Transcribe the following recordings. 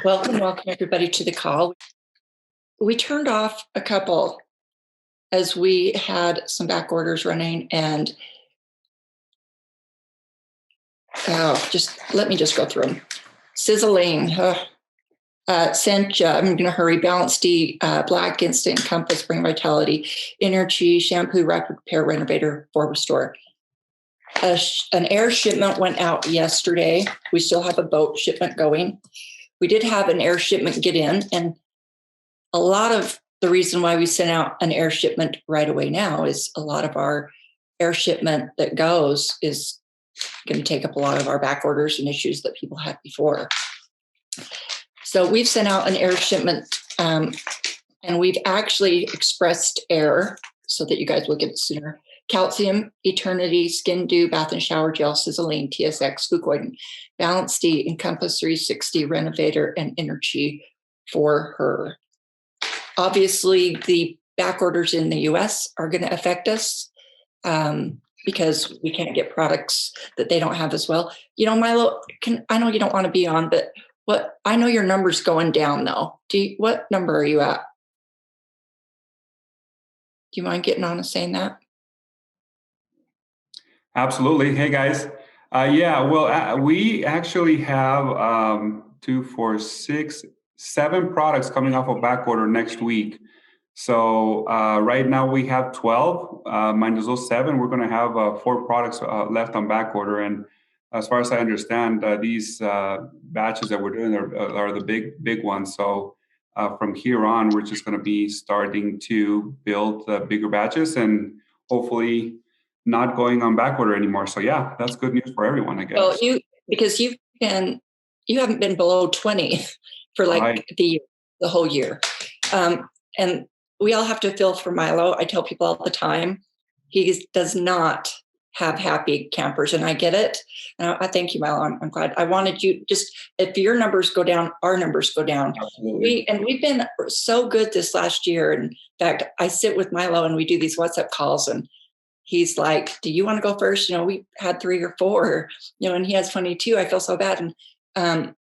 Welcome everybody to the call. We turned off a couple as we had some back orders running, and let me go through them. Sizzling, Sencha, I'm going to hurry. Balance D, Black Instant, Compass, Bring Vitality, Energy, Shampoo, Rapid Repair, Renovator, for Restore. An air shipment went out yesterday. We still have a boat shipment going. We did have an air shipment get in, and a lot of the reason why we sent out an air shipment right away now is a lot of our air shipment that goes is going to take up a lot of our back orders and issues that people had before. So we've sent out an air shipment, and we've actually expressed air so that you guys will get it sooner. Calcium, Eternity, Skin Dew, Bath and Shower Gel, Sizzling, TSX, Fucoid, Balance D, Encompass 360, Renovator, and Energy for her. Obviously, the back orders in the US are going to affect us because we can't get products that they don't have as well. You know, Milo, I know you don't want to be on, but I know your number's going down though. What number are you at? Do you mind getting on and saying that? Absolutely. Hey guys. We actually have 2, 4, 6, 7 products coming off of back order next week. So right now we have 12 minus those 7. We're going to have 4 products left on back order. And as far as I understand, these batches that we're doing are the big ones. So from here on, we're just going to be starting to build bigger batches and hopefully not going on back order anymore. So yeah, that's good news for everyone, I guess. Well, because you haven't been below 20 for the whole year. And we all have to feel for Milo. I tell people all the time, he does not have happy campers, and I get it. And I thank you, Milo. I'm glad. I wanted you if your numbers go down, our numbers go down. Absolutely. We've been so good this last year. In fact, I sit with Milo and we do these WhatsApp calls, and he's like, do you want to go first? You know, we had 3 or 4, and he has 22. I feel so bad. And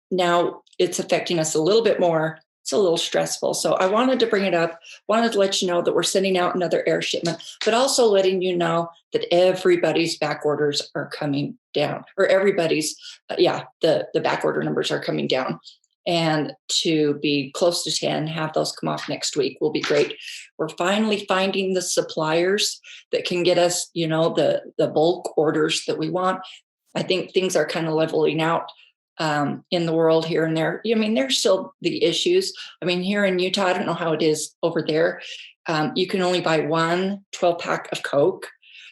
now it's affecting us a little bit more. It's a little stressful. So I wanted to bring it up, wanted to let you know that we're sending out another air shipment, but also letting you know that everybody's back orders are coming down, or everybody's, the back order numbers are coming down. And to be close to 10, have those come off next week will be great. We're finally finding the suppliers that can get us, the bulk orders that we want. I think things are kind of leveling out in the world here and there. I mean, there's still the issues. I mean, here in Utah, I don't know how it is over there. You can only buy one 12-pack of Coke.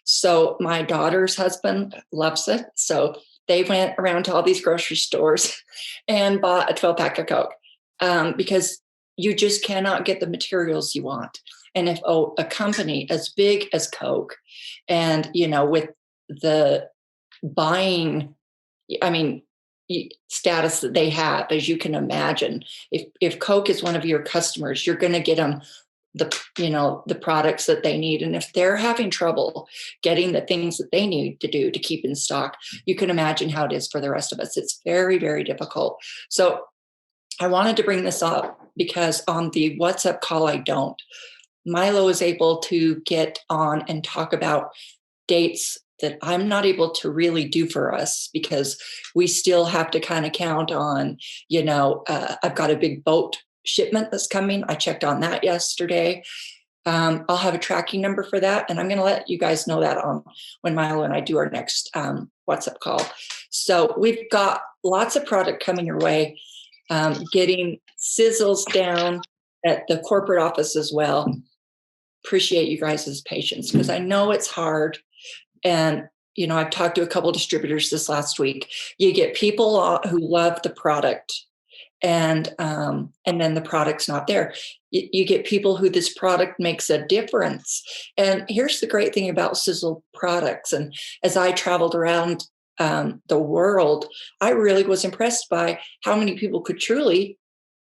So my daughter's husband loves it. So they went around to all these grocery stores and bought a 12-pack of Coke because you just cannot get the materials you want. And if a company as big as Coke and, with the buying, status that they have, as you can imagine, if Coke is one of your customers, you're going to get them the products that they need. And if they're having trouble getting the things that they need to do to keep in stock, you can imagine how it is for the rest of us. It's very, very difficult. So I wanted to bring this up because on the WhatsApp call, Milo is able to get on and talk about dates that I'm not able to really do for us because we still have to kind of count on, I've got a big boat shipment that's coming. I checked on that yesterday. I'll have a tracking number for that. And I'm going to let you guys know that when Milo and I do our next WhatsApp call. So we've got lots of product coming your way, getting sizzles down at the corporate office as well. Appreciate you guys' patience because I know it's hard. And, I've talked to a couple of distributors this last week. You get people who love the product and then the product's not there. You get people who this product makes a difference. And here's the great thing about Sizzle products. And as I traveled around the world, I really was impressed by how many people could truly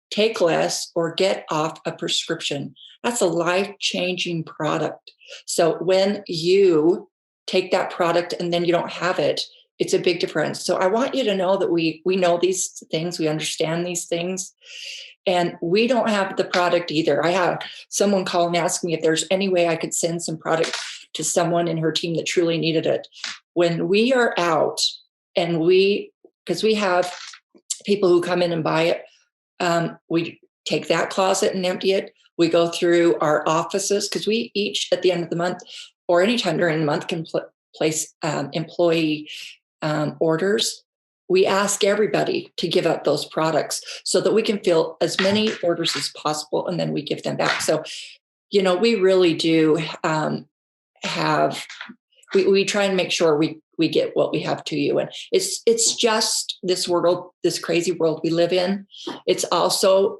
take less or get off a prescription. That's a life-changing product. So when you take that product and then you don't have it, it's a big difference. So I want you to know that we know these things, we understand these things, and we don't have the product either. I had someone call and ask me if there's any way I could send some product to someone in her team that truly needed it. When we are out and because we have people who come in and buy it, we take that closet and empty it. We go through our offices because we each at the end of the month or anytime during the month can place employee orders. We ask everybody to give up those products so that we can fill as many orders as possible, and then we give them back. So, we really do we try and make sure we get what we have to you. And it's just this world, this crazy world we live in. It's also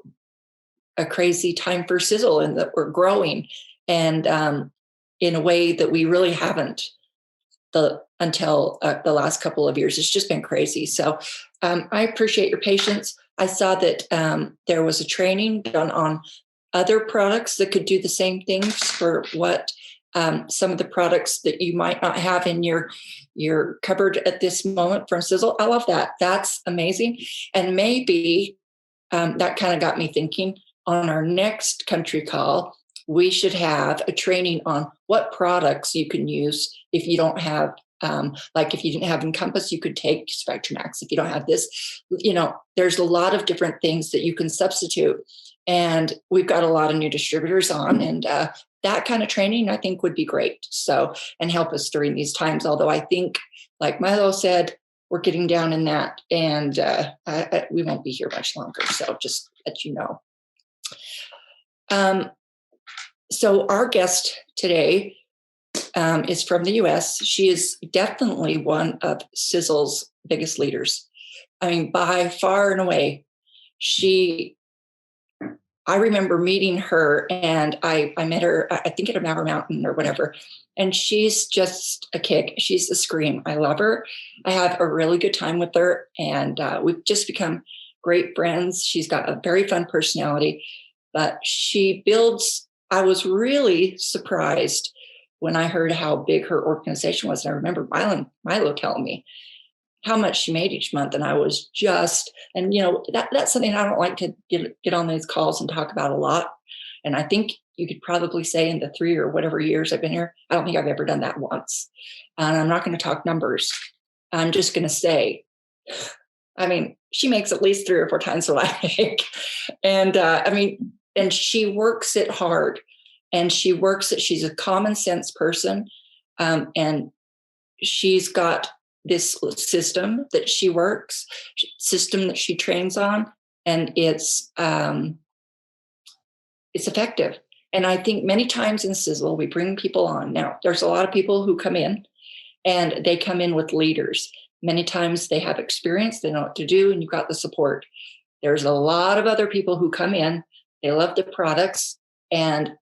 a crazy time for Sizzle, and that we're growing, and in a way that we really haven't until the last couple of years. It's just been crazy. So I appreciate your patience. I saw that there was a training done on other products that could do the same things for what some of the products that you might not have in your cupboard at this moment from Sizzle. I love that. That's amazing. And maybe that kind of got me thinking, on our next country call, we should have a training on what products you can use if you don't have, like if you didn't have Encompass, you could take Spectramax. If you don't have this, there's a lot of different things that you can substitute. And we've got a lot of new distributors on, and that kind of training I think would be great. So, and help us during these times. Although I think, like Milo said, we're getting down in that, and we won't be here much longer. So just let you know. So our guest today is from the U.S. She is definitely one of Sizzle's biggest leaders. I mean, by far and away. I remember meeting her, and I met her, I think at a Mauer Mountain or whatever, and she's just a kick. She's a scream. I love her. I have a really good time with her, and we've just become great friends. She's got a very fun personality, but I was really surprised when I heard how big her organization was. And I remember Milo telling me how much she made each month. And I was just, and that's something I don't like to get on these calls and talk about a lot. And I think you could probably say in the 3 or whatever years I've been here, I don't think I've ever done that once. And I'm not going to talk numbers. I'm just going to say, she makes at least 3 or 4 times what I make. And and she works it hard, and she's a common sense person. And she's got this system that she works, system that she trains on, and it's effective. And I think many times in Sizzle, we bring people on. Now, there's a lot of people who come in, and they come in with leaders. Many times they have experience, they know what to do, and you've got the support. There's a lot of other people who come in, they love the products, and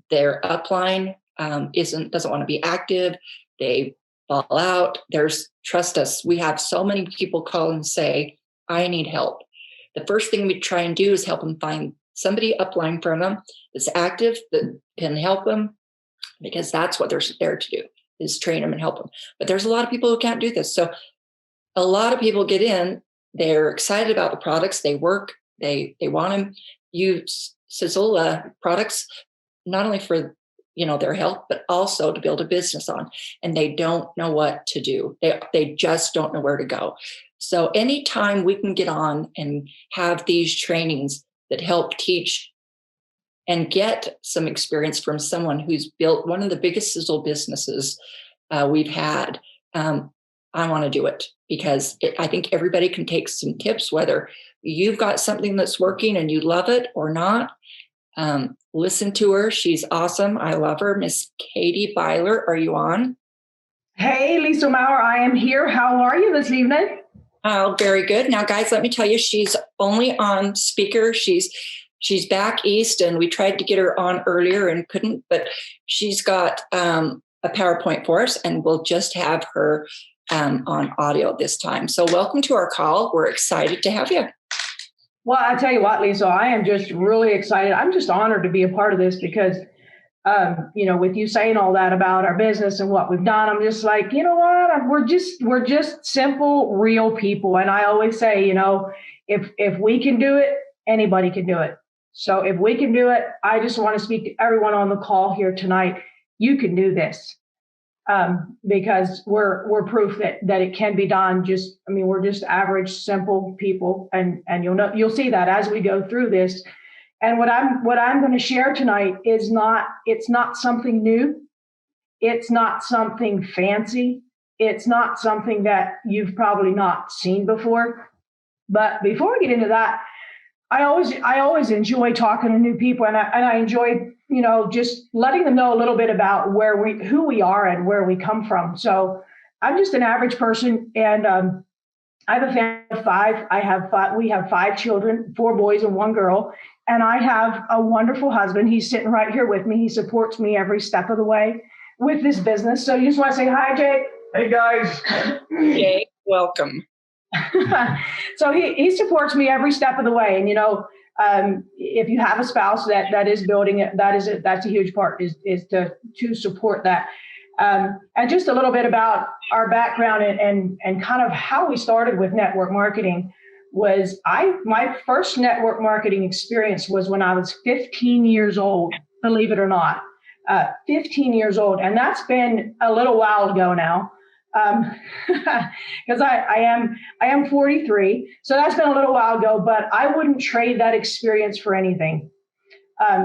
their upline doesn't want to be active. They fall out. Trust us, we have so many people call and say, I need help. The first thing we try and do is help them find somebody upline from them that's active, that can help them, because that's what they're there to do, is train them and help them. But there's a lot of people who can't do this. So a lot of people get in, they're excited about the products, they work, they want to use Sizzle products, not only for their health, but also to build a business on. And they don't know what to do. They just don't know where to go. So anytime we can get on and have these trainings that help teach and get some experience from someone who's built one of the biggest Sizzle businesses we've had, I want to do it, because I think everybody can take some tips, whether you've got something that's working and you love it or not. Listen to her. She's awesome. I love her. Miss Katie Beiler, are you on? Hey, Leisel Mauer, I am here. How are you this evening? Oh, very good. Now, guys, let me tell you, she's only on speaker. She's back east, and we tried to get her on earlier and couldn't, but she's got a PowerPoint for us, and we'll just have her on audio this time. So welcome to our call. We're excited to have you. Well, I tell you what, Leisel, I am just really excited. I'm just honored to be a part of this, because with you saying all that about our business and what we've done, I'm just like, you know what? We're just simple, real people. And I always say, if we can do it, anybody can do it. So if we can do it, I just want to speak to everyone on the call here tonight. You can do this, because we're proof that it can be done. We're just average, simple people, and you'll see that as we go through this. And what I'm going to share tonight it's not something new. It's not something fancy. It's not something that you've probably not seen before. But before we get into that, I always enjoy talking to new people, and I enjoy, just letting them know a little bit about who we are and where we come from. So I'm just an average person, and I have a family of five. We have 5 children, 4 boys and 1 girl. And I have a wonderful husband. He's sitting right here with me. He supports me every step of the way with this business. So you just want to say hi, Jake? Hey, guys. Jake, welcome. So he supports me every step of the way. And, if you have a spouse that is building it, that's a huge part is to support that. And just a little bit about our background and kind of how we started with network marketing was my first network marketing experience was when I was 15 years old, believe it or not, 15 years old. And that's been a little while ago now, because I am 43. So that's been a little while ago, but I wouldn't trade that experience for anything,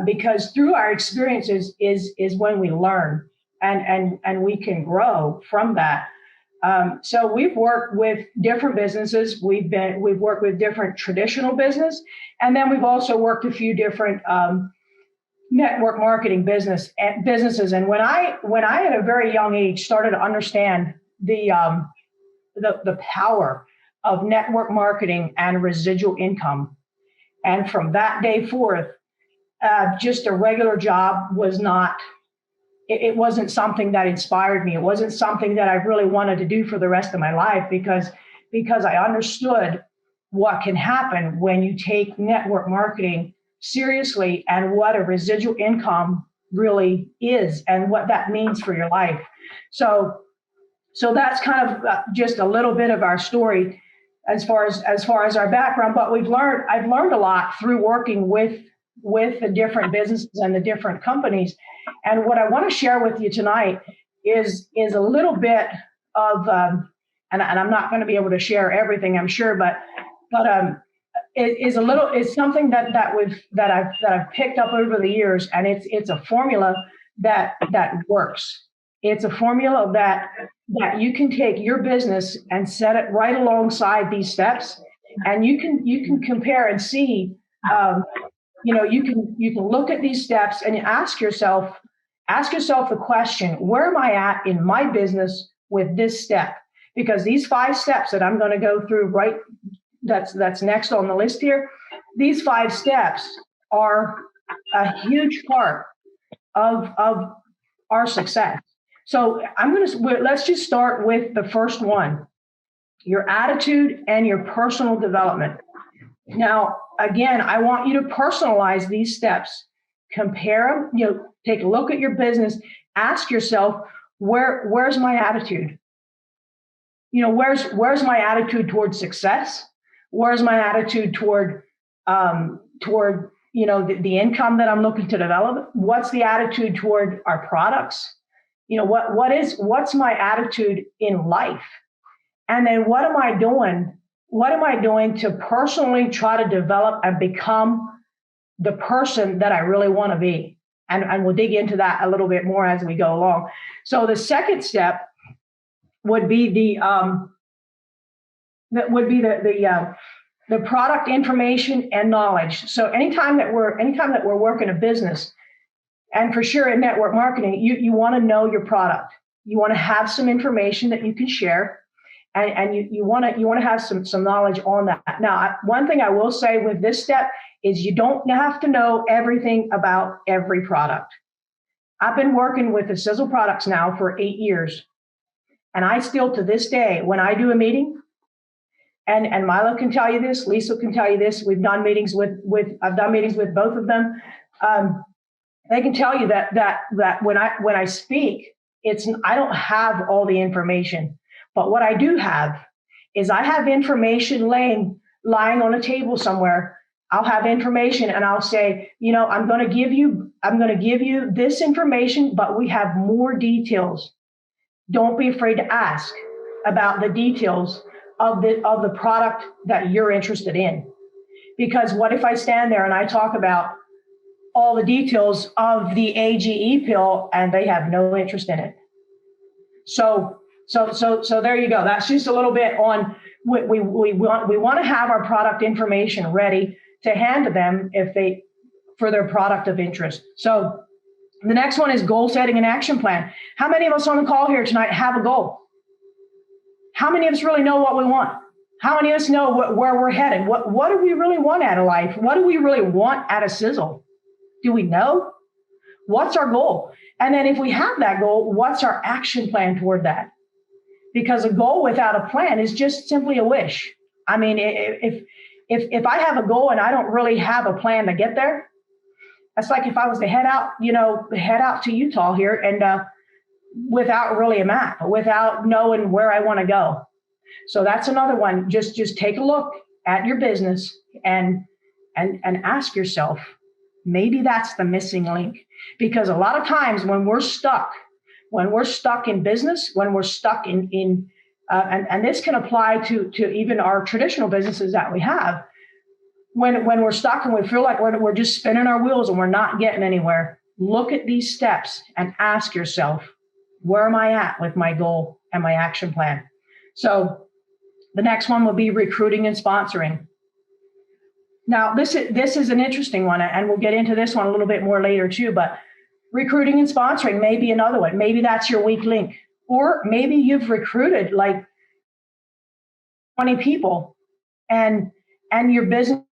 because through our experiences is when we learn and we can grow from that. So we've worked with different businesses. We've worked with different traditional business, and then we've also worked a few different network marketing businesses. And when I at a very young age started to understand the power of network marketing and residual income, and from that day forth, just a regular job was not. It wasn't something that inspired me. It wasn't something that I really wanted to do for the rest of my life, because I understood what can happen when you take network marketing seriously and what a residual income really is and what that means for your life. So that's kind of just a little bit of our story as far as our background. But I've learned a lot through working with the different businesses and the different companies. And what I want to share with you tonight is a little bit of, and I'm not going to be able to share everything, I'm sure, but it's something that I've picked up over the years, and it's a formula that works. It's a formula that you can take your business and set it right alongside these steps, and you can compare and see. You can look at these steps and ask yourself the question, where am I at in my business with this step? Because these 5 steps that I'm going to go through that's next on the list here, these 5 steps are a huge part of our success. So let's just start with the first one, your attitude and your personal development. Now, again, I want you to personalize these steps, compare them, take a look at your business, ask yourself, where's my attitude? Where's my attitude toward success? Where's my attitude toward the income that I'm looking to develop? What's the attitude toward our products? What's my attitude in life? And then what am I doing? What am I doing to personally try to develop and become the person that I really want to be? And we'll dig into that a little bit more as we go along. So the second step would be the product information and knowledge. So anytime that we're working a business, and for sure in network marketing, you want to know your product. You want to have some information that you can share. And you want to have some knowledge on that. Now, one thing I will say with this step is you don't have to know everything about every product. I've been working with the Sizzle products now for 8 years. And I still, to this day, when I do a meeting, and Milo can tell you this, Leisel can tell you this, I've done meetings with both of them. They can tell you that when I speak, I don't have all the information, but what I do have is I have information lying on a table somewhere. I'll have information and I'll say, I'm going to give you this information, but we have more details. Don't be afraid to ask about the details of the product that you're interested in. Because what if I stand there and I talk about all the details of the AGE pill and they have no interest in it? So there you go. That's just a little bit on we want to have our product information ready to hand to them for their product of interest. So the next one is goal setting and action plan. How many of us on the call here tonight have a goal? How many of us really know what we want? How many of us know where we're headed? What do we really want out of life? What do we really want out of Sizzle? Do we know? What's our goal? And then if we have that goal, what's our action plan toward that? Because a goal without a plan is just simply a wish. I mean, if I have a goal and I don't really have a plan to get there, that's like if I was to head out to Utah here and without really a map, without knowing where I want to go. So that's another one. Just take a look at your business and ask yourself, maybe that's the missing link. Because a lot of times when we're stuck in business, when we're stuck in and this can apply to even our traditional businesses that we have, when we're stuck and we feel like we're just spinning our wheels and we're not getting anywhere, look at these steps and ask yourself, where am I at with my goal and my action plan? So the next one will be recruiting and sponsoring. Now, this is an interesting one, and we'll get into this one a little bit more later too, but recruiting and sponsoring may be another one. Maybe that's your weak link. Or maybe you've recruited like 20 people and your business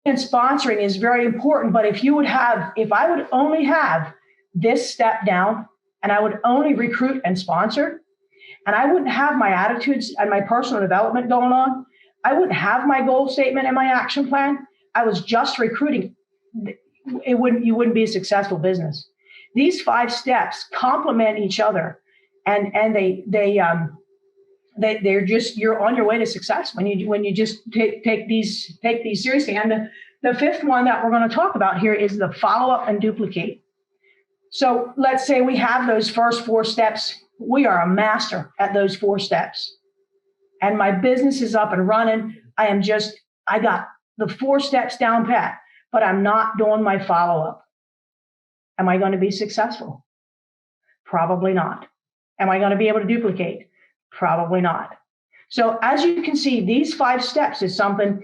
and sponsoring is very important. But if I would only have this step down and I would only recruit and sponsor, and I wouldn't have my attitudes and my personal development going on, I wouldn't have my goal statement and my action plan, I was just recruiting, you wouldn't be a successful business. These 5 steps complement each other, and they're just, you're on your way to success when you just take these seriously. And the 5th one that we're going to talk about here is the follow up and duplicate. So let's say we have those first 4 steps. We are a master at those 4 steps, and my business is up and running. I got the 4 steps down pat, but I'm not doing my follow up. Am I going to be successful? Probably not. Am I going to be able to duplicate? Probably not. So as you can see, these 5 steps is something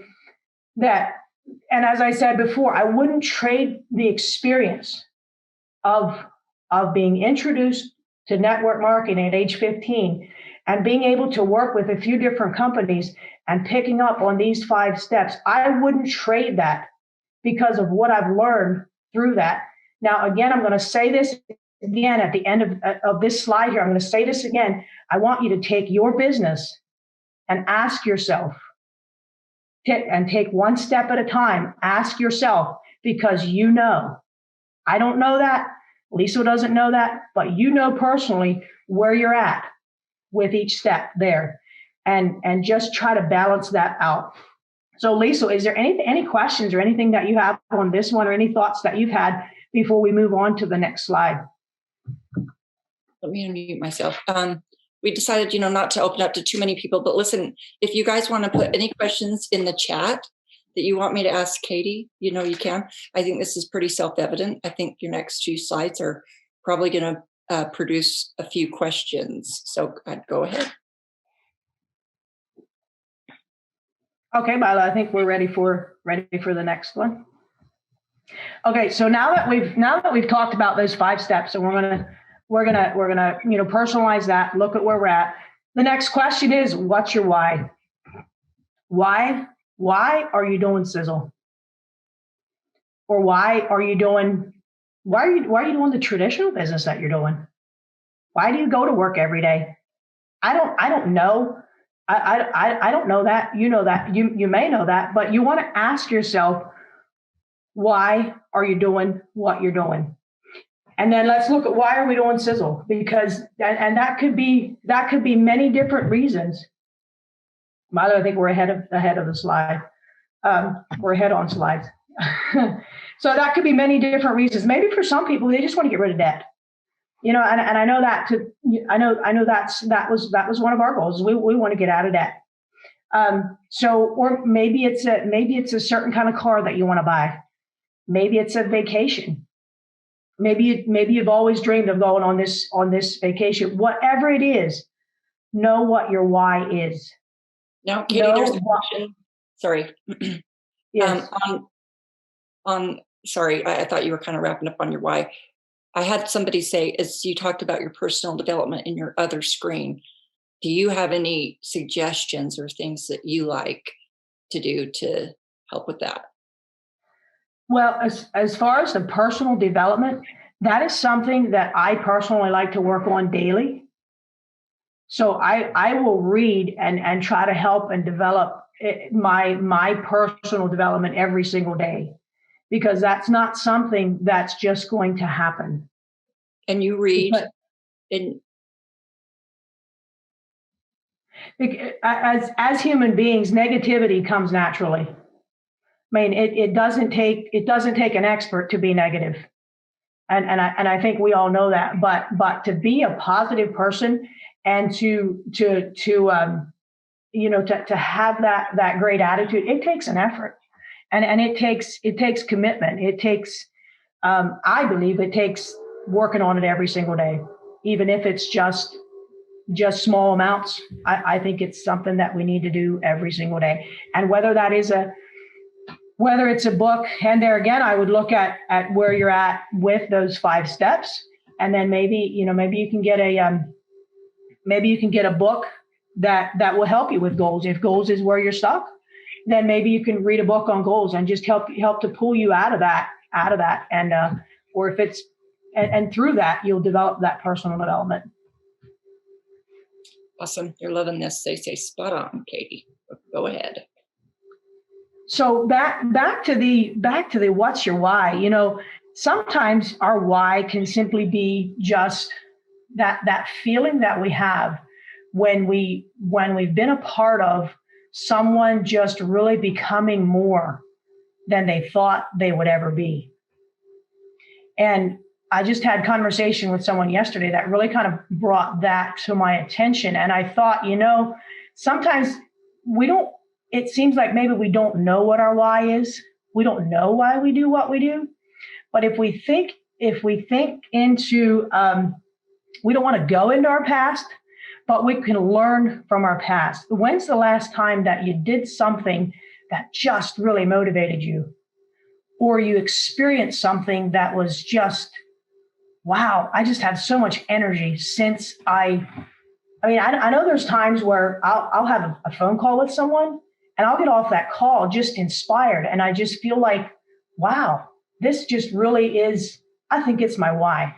that, and as I said before, I wouldn't trade the experience of being introduced to network marketing at age 15 and being able to work with a few different companies and picking up on these 5 steps. I wouldn't trade that because of what I've learned through that. Now, again, I'm going to say this again at the end of this slide here. I'm going to say this again. I want you to take your business and ask yourself, and take 1 step at a time. Ask yourself, because I don't know that. Leisel doesn't know that, but you know personally where you're at with each step there, and just try to balance that out. So Leisel, is there any questions or anything that you have on this one, or any thoughts that you've had before we move on to the next slide? Let me unmute myself. We decided, not to open up to too many people, but listen, if you guys want to put any questions in the chat that you want me to ask Katie, you can. I think this is pretty self-evident. I think your next 2 slides are probably going to produce a few questions. So I'd go ahead. Okay, Beiler, I think we're ready for the next one. Okay, so now that we've talked about those 5 steps, and we're gonna personalize that, look at where we're at. The next question is, what's your why? Why are you doing Sizzle? Or why are you doing the traditional business that you're doing? Why do you go to work every day? I don't know. I don't know that. You know that. You may know that, but you want to ask yourself, Why are you doing what you're doing? And then let's look at why are we doing sizzle? Because, and that could be many different reasons. By the way, I think we're ahead of the slide. We're ahead on slides. So that could be many different reasons. Maybe for some people, they just want to get rid of debt. And I know that that was one of our goals. We want to get out of debt. Or maybe it's a certain kind of car that you want to buy. Maybe it's a vacation. Maybe you've always dreamed of going on this vacation. Whatever it is, know what your why is. Now, Katie, there's a question. Sorry. Yes. Sorry, I thought you were kind of wrapping up on your why. I had somebody say, as you talked about your personal development in your other screen, do you have any suggestions or things that you like to do to help with that? Well, as far as the personal development, that is something that I personally like to work on daily. So I will read and try to help and develop my personal development every single day, because that's not something that's just going to happen. And you read as human beings, negativity comes naturally. I mean, it doesn't take an expert to be negative, and I think we all know that. But to be a positive person and to have that great attitude, it takes an effort, and it takes commitment. It takes, I believe, it takes working on it every single day, even if it's just small amounts. I think it's something that we need to do every single day, and whether it's a book, and there again, I would look at where you're at with those 5 steps, and then maybe you can get a book that will help you with goals. If goals is where you're stuck, then maybe you can read a book on goals and just help to pull you out of that, and or if it's and through that you'll develop that personal development. Awesome, you're loving this. They say spot on, Katie. Go ahead. So back to the what's your why? Sometimes our why can simply be just that feeling that we have when we've been a part of someone just really becoming more than they thought they would ever be. And I just had conversation with someone yesterday that really kind of brought that to my attention. And I thought, sometimes it seems like maybe we don't know what our why is. We don't know why we do what we do. But if we think into, we don't want to go into our past, but we can learn from our past. When's the last time that you did something that just really motivated you? Or you experienced something that was just, wow, I just have so much energy since I know there's times where I'll have a phone call with someone and I'll get off that call just inspired. And I just feel like, wow, this just really is, I think it's my why,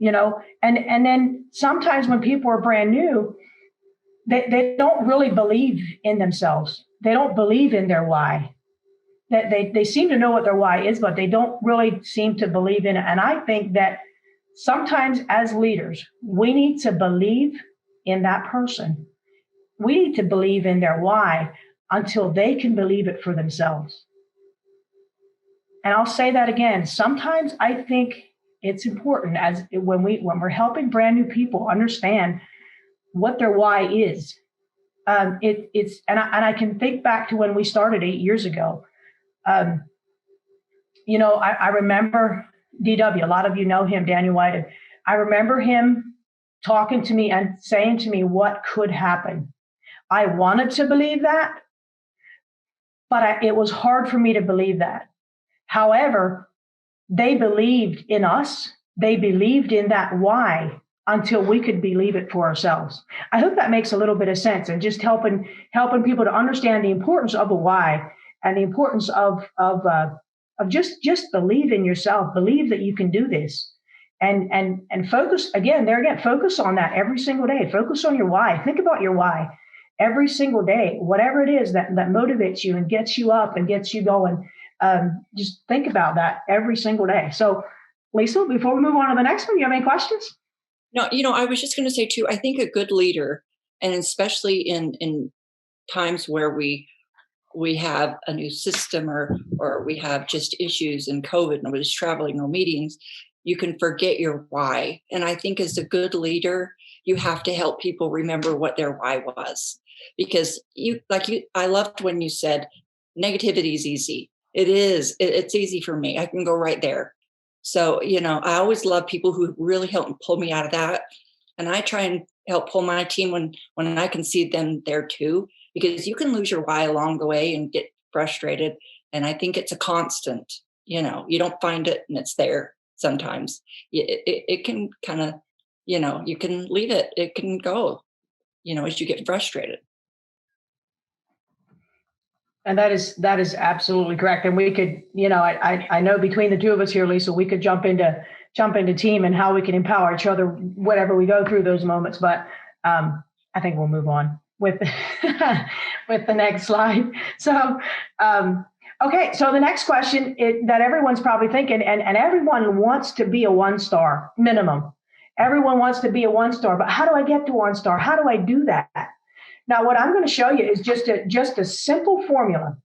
and then sometimes when people are brand new, they don't really believe in themselves. They don't believe in their why. That they seem to know what their why is, but they don't really seem to believe in it. And I think that sometimes as leaders, we need to believe in that person. We need to believe in their why until they can believe it for themselves. And I'll say that again. Sometimes I think it's important when we're helping brand new people understand what their why is. I can think back to when we started 8 years ago. I remember DW. A lot of you know him, Daniel White. I remember him talking to me and saying to me what could happen. I wanted to believe that, but it was hard for me to believe that. However, they believed in us. They believed in that why until we could believe it for ourselves. I hope that makes a little bit of sense, and just helping people to understand the importance of a why and the importance of just believe in yourself, believe that you can do this, and focus focus on that every single day. Focus on your why. Think about your why every single day, whatever it is that motivates you and gets you up and gets you going. Just think about that every single day. So, Leisel, before we move on to the next one, you have any questions? No, I was just going to say too, I think a good leader, and especially in times where we have a new system or we have just issues in COVID, nobody's traveling, no meetings, you can forget your why. And I think as a good leader, you have to help people remember what their why was. Because I loved when you said negativity is easy. It is. It's easy for me. I can go right there. So, I always love people who really help pull me out of that. And I try and help pull my team when I can see them there too, because you can lose your why along the way and get frustrated. And I think it's a constant, you don't find it and it's there sometimes. It can kind of, you can leave it. It can go, as you get frustrated. And that is absolutely correct. And we could, I know between the two of us here, Lisa, we could jump into team and how we can empower each other, whatever we go through those moments. But I think we'll move on with with the next slide. So, okay. So the next question that everyone's probably thinking, and everyone wants to be a 1-star minimum. Everyone wants to be a 1-star, but how do I get to 1-star? How do I do that? Now, what I'm going to show you is just a simple formula.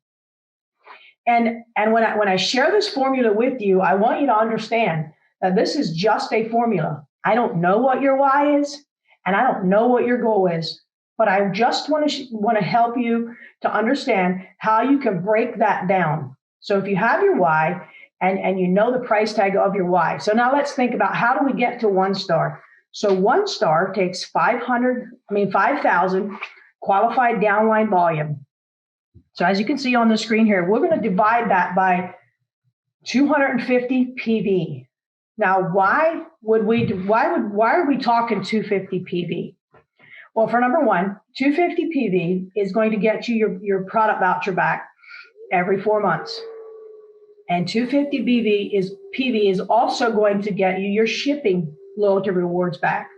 And when I share this formula with you, I want you to understand that this is just a formula. I don't know what your why is, and I don't know what your goal is, but I just want to help you to understand how you can break that down. So if you have your why and you know the price tag of your why. So now let's think about how do we get to 1-star? So 1-star takes 5,000 qualified downline volume. So as you can see on the screen here, we're going to divide that by 250 PV. Now, why are we talking 250 PV? Well, for number one, 250 PV is going to get you your product voucher back every 4 months. And 250 PV is also going to get you your shipping loyalty rewards back.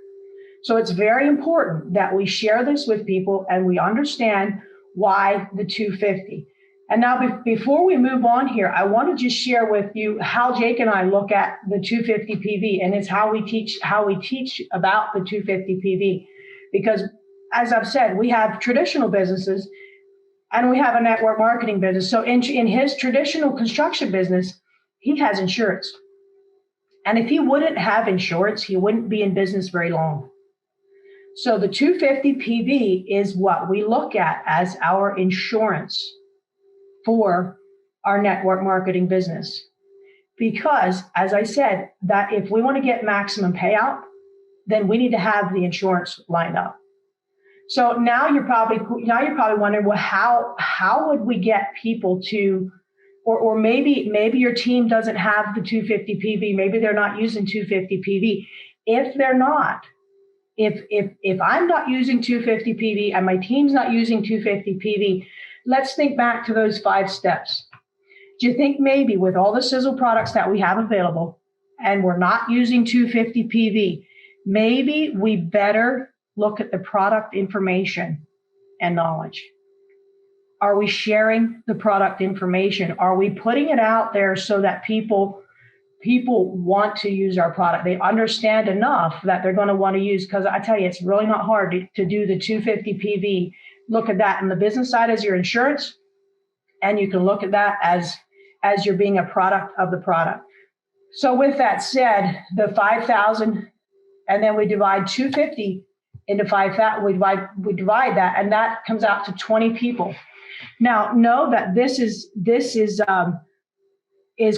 So it's very important that we share this with people and we understand why the 250. And now before we move on here, I want to just share with you how Jake and I look at the 250 PV, and it's how we teach about the 250 PV. Because as I've said, we have traditional businesses and we have a network marketing business. So in his traditional construction business, he has insurance. And if he wouldn't have insurance, he wouldn't be in business very long. So the 250 PV is what we look at as our insurance for our network marketing business. Because, as I said, that if we want to get maximum payout, then we need to have the insurance lined up. So now you're probably wondering, well, how would we get people to, or maybe your team doesn't have the 250 PV, maybe they're not using 250 PV. If they're not, if I'm not using 250 PV and my team's not using 250 PV, let's think back to those 5 steps. Do you think maybe with all the Sizzle products that we have available and we're not using 250 PV, maybe we better look at the product information and knowledge? Are we sharing the product information? Are we putting it out there so that people want to use our product? They understand enough that they're going to want to use, because I tell you, it's really not hard to do the 250 PV. Look at that in the business side as your insurance, and you can look at that as you're being a product of the product. So with that said, the 5,000, and then we divide 250 into 5,000, we divide that, and that comes out to 20 people. Now, know that this is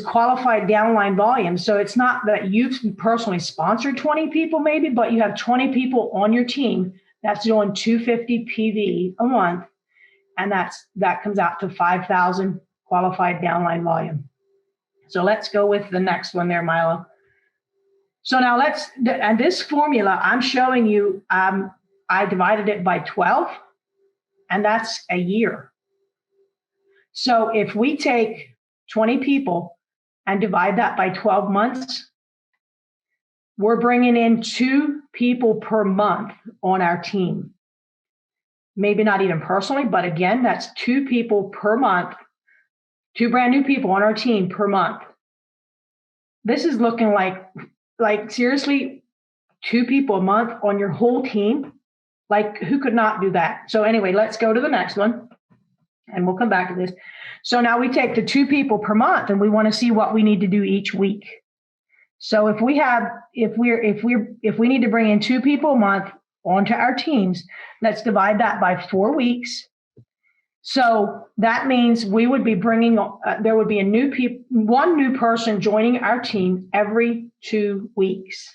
qualified downline volume. So it's not that you've personally sponsored 20 people maybe, but you have 20 people on your team that's doing 250 PV a month. And that comes out to 5,000 qualified downline volume. So let's go with the next one there, Milo. So now and this formula I'm showing you, I divided it by 12, and that's a year. So if we take 20 people and divide that by 12 months, we're bringing in 2 people per month on our team. Maybe not even personally, but again, that's 2 people per month 2 brand new people on our team per month. This is looking like seriously, 2 people a month on your whole team. Like, who could not do that? So anyway, let's go to the next one, and we'll come back to this. So now we take the 2 people per month, and we want to see what we need to do each week. So if we need to bring in 2 people a month onto our teams, let's divide that by 4 weeks. So that means we would be bringing, there would be one new person joining our team every 2 weeks.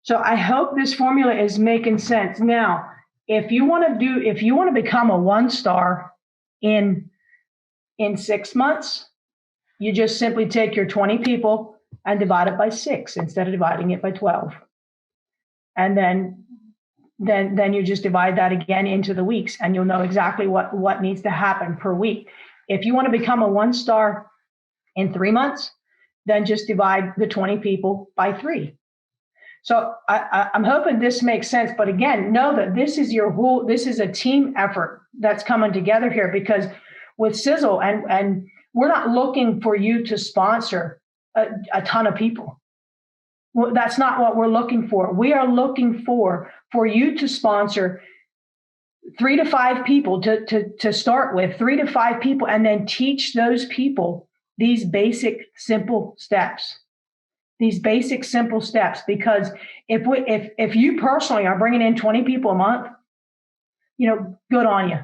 So I hope this formula is making sense. Now, if you want to become a 1-star in 6 months, you just simply take your 20 people and divide it by 6 instead of dividing it by 12. And then you just divide that again into the weeks, and you'll know exactly what needs to happen per week. If you want to become a 1-star in 3 months, then just divide the 20 people by 3. So I'm hoping this makes sense. But again, know that this is a team effort that's coming together here, because with Sizzle, and we're not looking for you to sponsor a ton of people. Well, that's not what we're looking for. We are looking for you to sponsor 3 to 5 people to start with, 3 to 5 people, and then teach those people these basic, simple steps. Because if you personally are bringing in 20 people a month, good on you.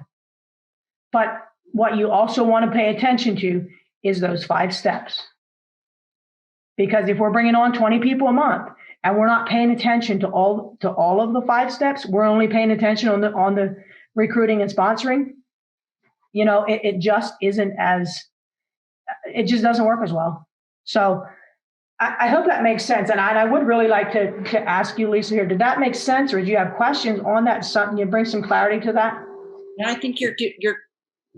But what you also want to pay attention to is those 5 steps. Because if we're bringing on 20 people a month and we're not paying attention to all of the 5 steps, we're only paying attention on the recruiting and sponsoring, it just doesn't work as well. So I hope that makes sense. And I would really like to ask you, Leisel, here, did that make sense, or do you have questions on that? Something you bring some clarity to that? And I think you're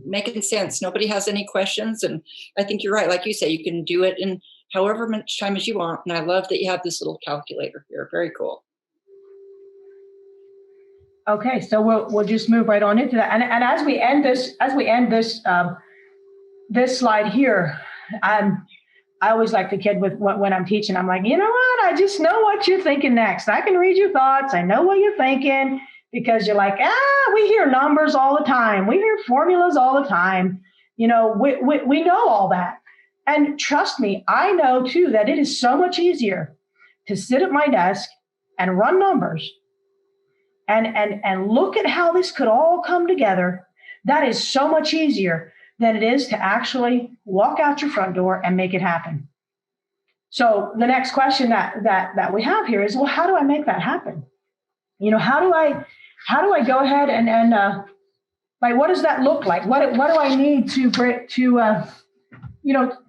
making sense. Nobody has any questions. And I think you're right. Like you say, you can do it in however much time as you want. And I love that you have this little calculator here. Very cool. Okay, so we'll just move right on into that. And as we end this slide here, I always like to kid with when I'm teaching. I'm like, you know what? I just know what you're thinking next. I can read your thoughts. I know what you're thinking, because you're like, we hear numbers all the time. We hear formulas all the time. We know all that. And trust me, I know too that it is so much easier to sit at my desk and run numbers and look at how this could all come together. That is so much easier than it is to actually walk out your front door and make it happen. So the next question that we have here is, well, how do I make that happen? How do I go ahead and what does that look like? What do I need to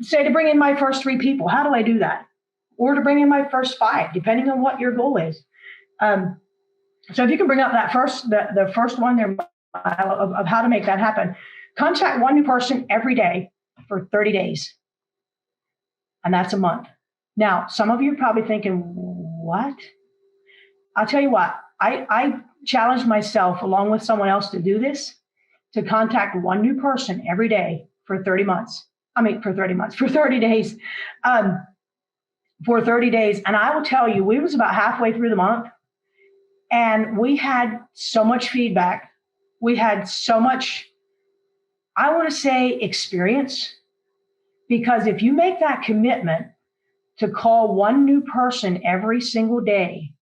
say to bring in my first 3 people? How do I do that? Or to bring in my first 5, depending on what your goal is. So if you can bring up the first one there of how to make that happen. Contact one new person every day for 30 days. And that's a month. Now, some of you are probably thinking, what? I'll tell you what, I challenged myself along with someone else to do this, to contact one new person every day for 30 days. For 30 days. And I will tell you, we was about halfway through the month, and we had so much feedback. We had so much, I want to say, experience, because if you make that commitment to call one new person every single day,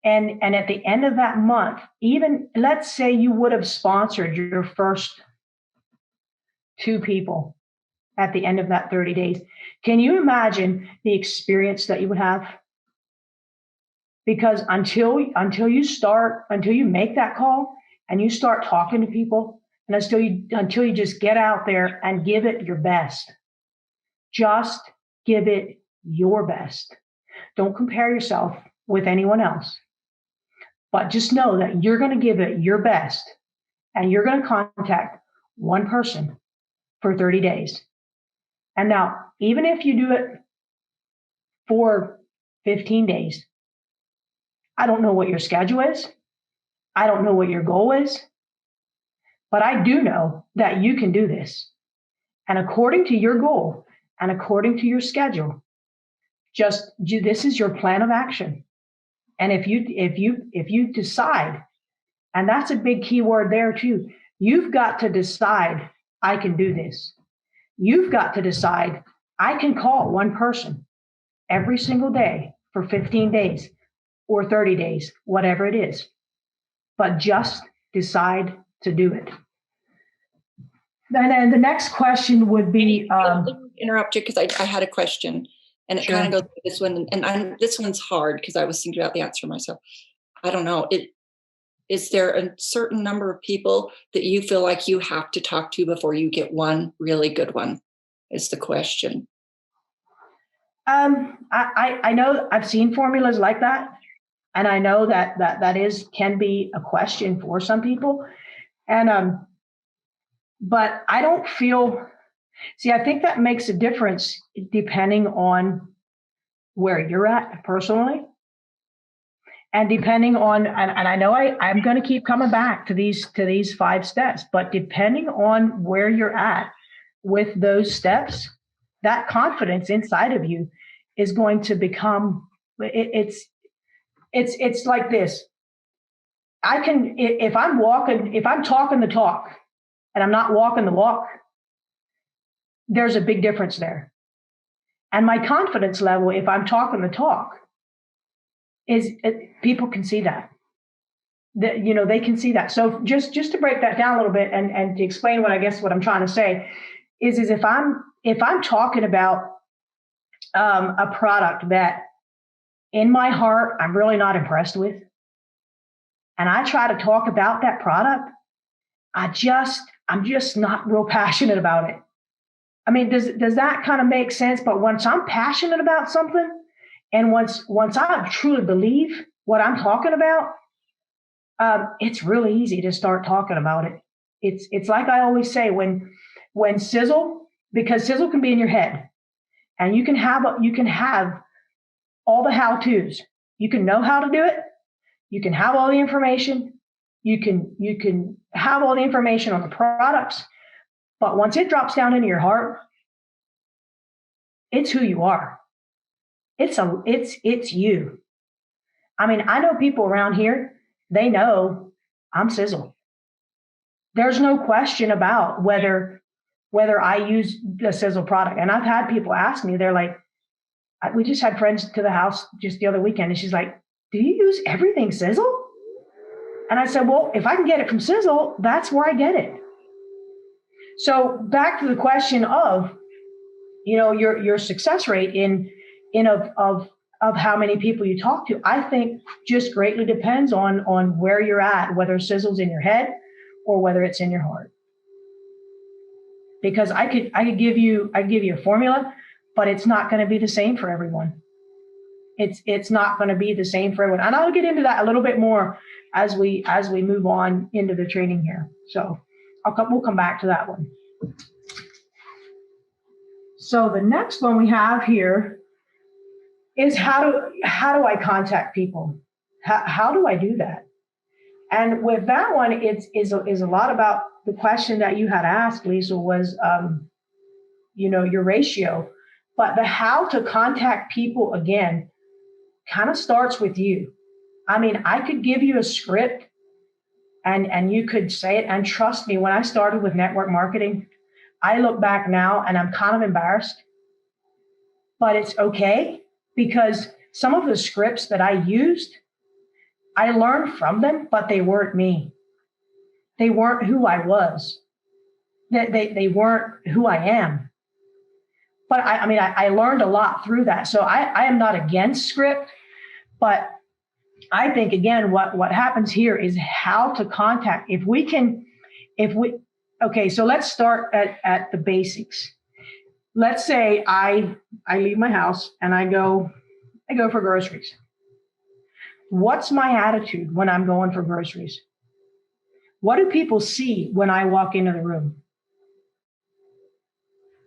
and at the end of that month, even let's say you would have sponsored your first 2 people at the end of that 30 days, can you imagine the experience that you would have? Because until you make that call and you start talking to people, and until you just get out there and give it your best, just give it your best. Don't compare yourself with anyone else, but just know that you're going to give it your best, and you're going to contact one person for 30 days. And now, even if you do it for 15 days, I don't know what your schedule is. I don't know what your goal is. but I do know that you can do this. And according to your goal and according to your schedule, this is your plan of action. And if you decide, and that's a big key word there too, you've got to decide, I can do this. You've got to decide, I can call one person every single day for 15 days or 30 days, whatever it is. But just decide to do it. And then the next question would be... Let me interrupt you because I had a question. And it Sure. kind of goes with this one. And this one's hard because I was thinking about the answer myself. I don't know. Is there a certain number of people that you feel like you have to talk to before you get one really good one? Is the question. I know I've seen formulas like that. And I know that can be a question for some people. And but I don't feel... See, I think that makes a difference depending on where you're at personally, and depending on, and I know I'm going to keep coming back to these 5 steps, but depending on where you're at with those steps, that confidence inside of you is going to become, it's like this. I can, if I'm talking the talk and I'm not walking the walk, there's a big difference there. And my confidence level, if I'm talking the talk, is people can see that. They can see that. So just to break that down a little bit and to explain what I'm trying to say is if I'm talking about a product that in my heart I'm really not impressed with, and I try to talk about that product, I'm just not real passionate about it. I mean, does that kind of make sense? But once I'm passionate about something, and once I truly believe what I'm talking about, it's really easy to start talking about it. It's like I always say, when sizzle, because sizzle can be in your head, and you can have all the how-tos. You can know how to do it. You can have all the information. You can have all the information on the products. But once it drops down into your heart, it's who you are. It's you. I mean, I know people around here, they know I'm sizzle. There's no question about whether I use a sizzle product. And I've had people ask me, they're like, we just had friends to the house just the other weekend, and she's like, do you use everything sizzle? And I said, well, if I can get it from sizzle, that's where I get it. So back to the question of, your success rate of how many people you talk to, I think just greatly depends on where you're at, whether sizzle's in your head or whether it's in your heart. Because I could give you a formula, but it's not going to be the same for everyone. It's not going to be the same for everyone. And I'll get into that a little bit more as we move on into the training here. So we'll come back to that one. So the next one we have here is how do I contact people? How do I do that? And with that one, is a lot about the question that you had asked, Leisel, was your ratio. But the how to contact people, again, kind of starts with you. I mean, I could give you a script and you could say it. And trust me, when I started with network marketing, I look back now and I'm kind of embarrassed, but it's okay, because some of the scripts that I used, I learned from them, but they weren't me. They weren't who I was. They weren't who I am. But I learned a lot through that. So I am not against script, but I think, again, what happens here is how to contact. Okay, so let's start at the basics. Let's say I leave my house and I go for groceries. What's my attitude when I'm going for groceries? What do people see when I walk into the room?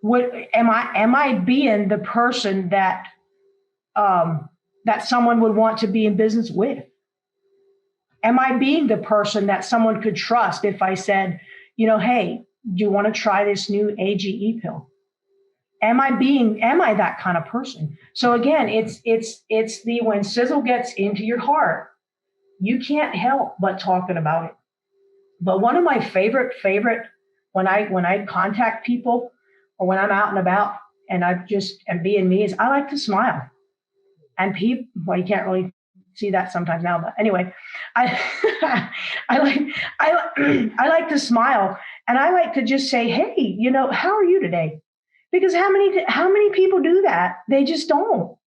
What am I being the person that someone would want to be in business with? Am I being the person that someone could trust if I said, hey, do you want to try this new AGE pill? Am I that kind of person? So again, it's the, when sizzle gets into your heart, you can't help but talking about it. But one of my favorite, when I contact people or when I'm out and about and I just am being me, is I like to smile. And people, well, you can't really see that sometimes now, but anyway, I like to smile, and I like to just say, hey, how are you today? Because how many people do that? They just don't.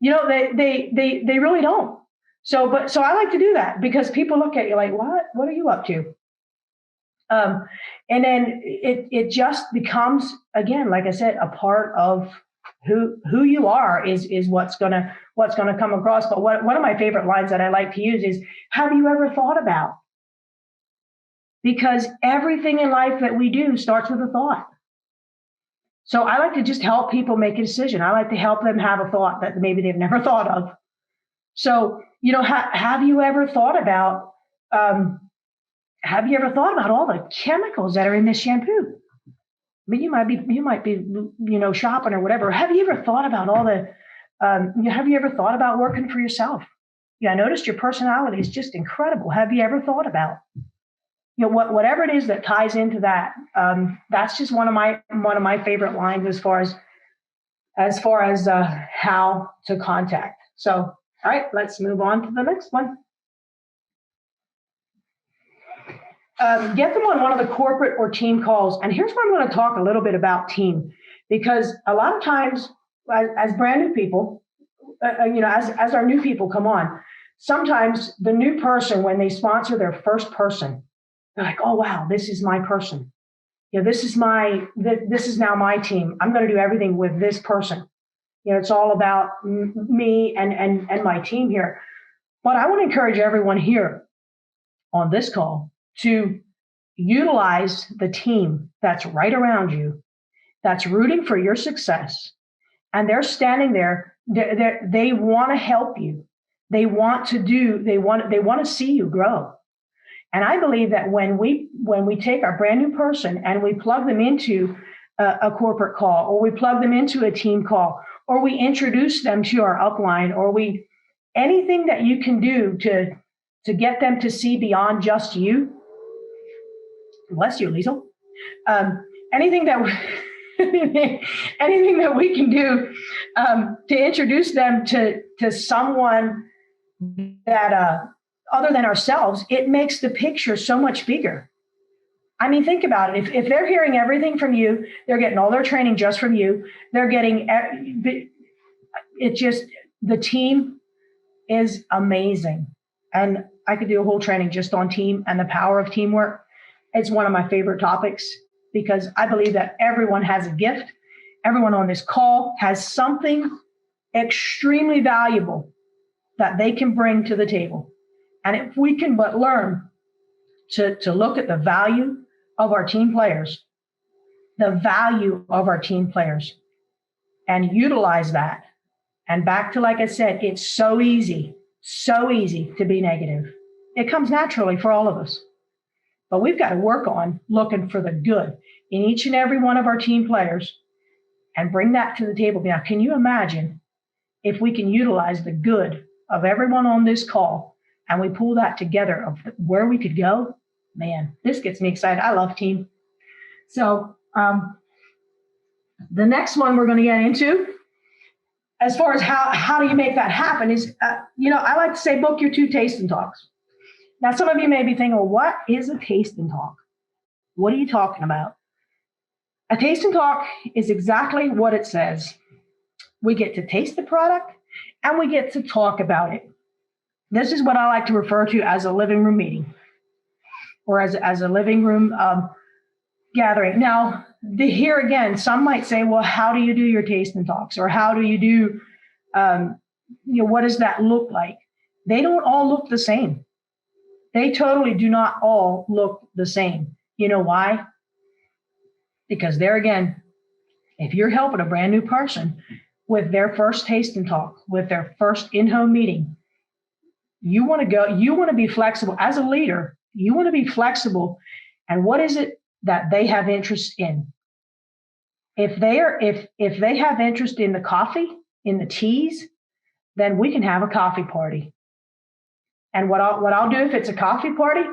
They really don't. So I like to do that because people look at you like, what are you up to? And then it just becomes, again, like I said, a part of who you are is what's gonna come across. But one of my favorite lines that I like to use is, have you ever thought about? Because everything in life that we do starts with a thought. So I like to just help people make a decision. I like to help them have a thought that maybe they've never thought of. So, have you ever thought about all the chemicals that are in this shampoo? I mean, you might be, shopping or whatever. Have you ever thought about have you ever thought about working for yourself? I noticed your personality is just incredible. Have you ever thought about, whatever it is that ties into that? That's just one of my favorite lines as far as how to contact. So, all right, let's move on to the next one. Get them on one of the corporate or team calls. And here's where I'm going to talk a little bit about team, because a lot of times as brand new people, as our new people come on, sometimes the new person, when they sponsor their first person, they're like, oh, wow, this is my person. This is now my team. I'm going to do everything with this person. It's all about me and my team here. But I want to encourage everyone here on this call to utilize the team that's right around you, that's rooting for your success. And they're standing there. They want to help you. They want to see you grow. And I believe that when we take our brand new person and we plug them into a corporate call, or we plug them into a team call, or we introduce them to our upline, or anything that you can do to get them to see beyond just you. Bless you, Leisel. Anything that we can do to introduce them to someone that other than ourselves, it makes the picture so much bigger. I mean, think about it. If they're hearing everything from you, they're getting all their training just from you. They're getting the team is amazing. And I could do a whole training just on team and the power of teamwork. It's one of my favorite topics because I believe that everyone has a gift. Everyone on this call has something extremely valuable that they can bring to the table. And if we can but learn to look at the value of our team players, and utilize that. And back to, like I said, it's so easy to be negative. It comes naturally for all of us. But we've got to work on looking for the good in each and every one of our team players and bring that to the table. Now, can you imagine if we can utilize the good of everyone on this call and we pull that together of where we could go? Man, this gets me excited. I love team. So the next one we're going to get into, as far as how do you make that happen, is, I like to say book your 2 taste and talks. Now, some of you may be thinking, well, what is a taste and talk? What are you talking about? A taste and talk is exactly what it says. We get to taste the product and we get to talk about it. This is what I like to refer to as a living room meeting, or as a living room gathering. Now, here again, some might say, well, how do you do your taste and talks? Or how do you do, what does that look like? They don't all look the same. They totally do not all look the same. You know why? Because there again, if you're helping a brand new person with their first taste and talk, with their first in-home meeting, you want to be flexible. As a leader, you want to be flexible and what is it that they have interest in. If they have interest in the coffee, in the teas, then we can have a coffee party. And what I'll do if it's a coffee party,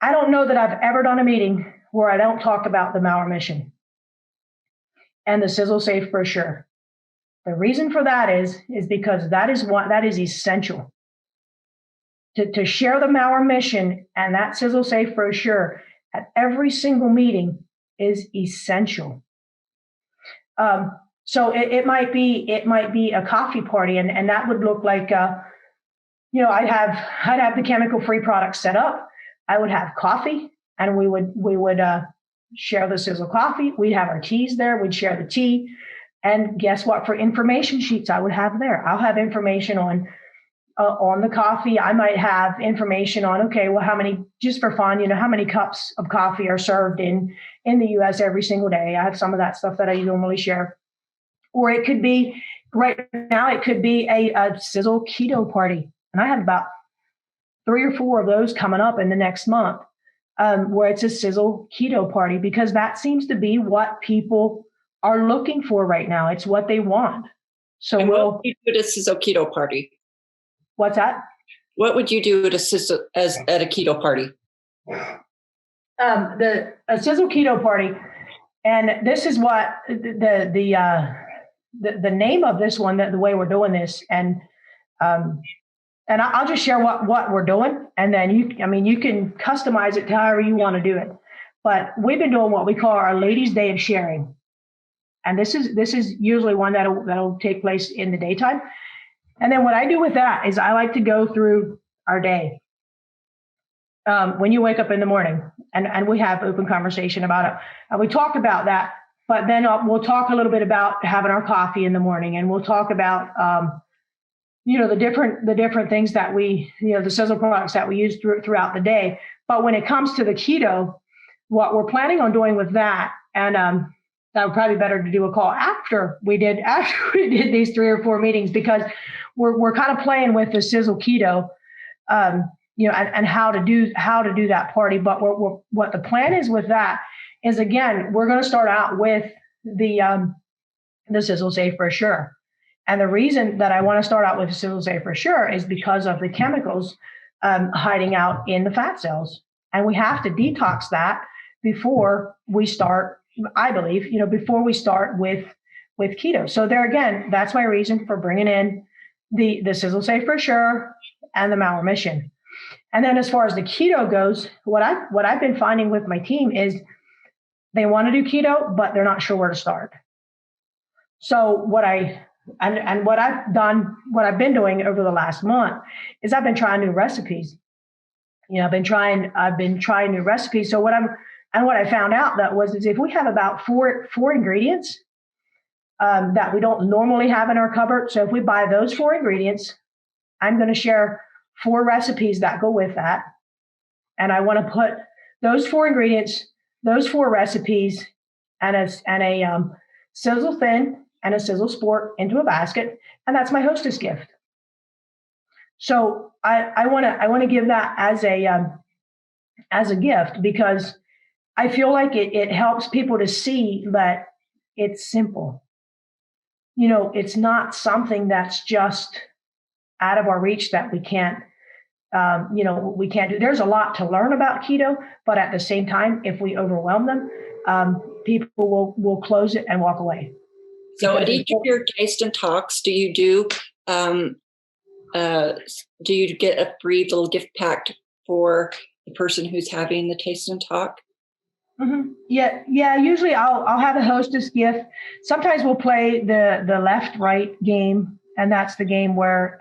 I don't know that I've ever done a meeting where I don't talk about the Maurer mission and the Sizzle Safe brochure. The reason for that is because that is essential. To share the Maurer mission and that Sizzle Safe brochure at every single meeting is essential. So it might be a coffee party, and that would look like I'd have the chemical-free products set up. I would have coffee, and we would share the Sizzle coffee. We'd have our teas there. We'd share the tea, and guess what? For information sheets, I would have there. I'll have information on the coffee. I might have information on, okay, well, how many, just for fun, how many cups of coffee are served in the U.S. every single day. I have some of that stuff that I normally share. Or it could be, right now, it could be a Sizzle keto party. And I have about 3 or 4 of those coming up in the next month, where it's a Sizzle keto party, because that seems to be what people are looking for right now. It's what they want. So and what would you do at a Sizzle keto party? What's that? What would you do at a keto party? A Sizzle keto party, and this is what the name of this one, the way we're doing this, and I'll just share what we're doing, and then you can customize it to however you want to do it. But we've been doing what we call our Ladies' Day of Sharing, and this is usually one that'll take place in the daytime. And then what I do with that is I like to go through our day. When you wake up in the morning, and we have open conversation about it, and we talk about that. But then we'll talk a little bit about having our coffee in the morning, and we'll talk about the different things that we, the Sizzle products that we use throughout the day. But when it comes to the keto, what we're planning on doing with that, and that would probably be better to do a call after we did these 3 or 4 meetings, because we're kind of playing with the Sizzle keto, and how to do that party. But what the plan is with that is, again, we're going to start out with the Sizzle Safe brochure. And the reason that I want to start out with the Sizzle Safe brochure is because of the chemicals hiding out in the fat cells, and we have to detox that before we start. I believe, before we start with keto. So there again, that's my reason for bringing in the Sizzle Safe brochure and the Maurer mission. And then as far as the keto goes, what I've been finding with my team is they want to do keto, but they're not sure where to start. So what I've been doing over the last month is I've been trying new recipes. I've been trying new recipes. So what I found out is if we have about four ingredients that we don't normally have in our cupboard. So if we buy those 4 ingredients, I'm going to share 4 recipes that go with that. And I want to put those 4 ingredients, those 4 recipes, and a Sizzle Thin and a Sizzle Sport into a basket. And that's my hostess gift. So I want to give that as a gift, because I feel like it helps people to see that it's simple. It's not something that's just out of our reach that we can't do. There's a lot to learn about keto, but at the same time, if we overwhelm them, people will close it and walk away. So at each of your taste and talks, do you get a free little gift pack for the person who's having the taste and talk? Mm-hmm. Yeah. Usually I'll have a hostess gift. Sometimes we'll play the left-right game, and that's the game where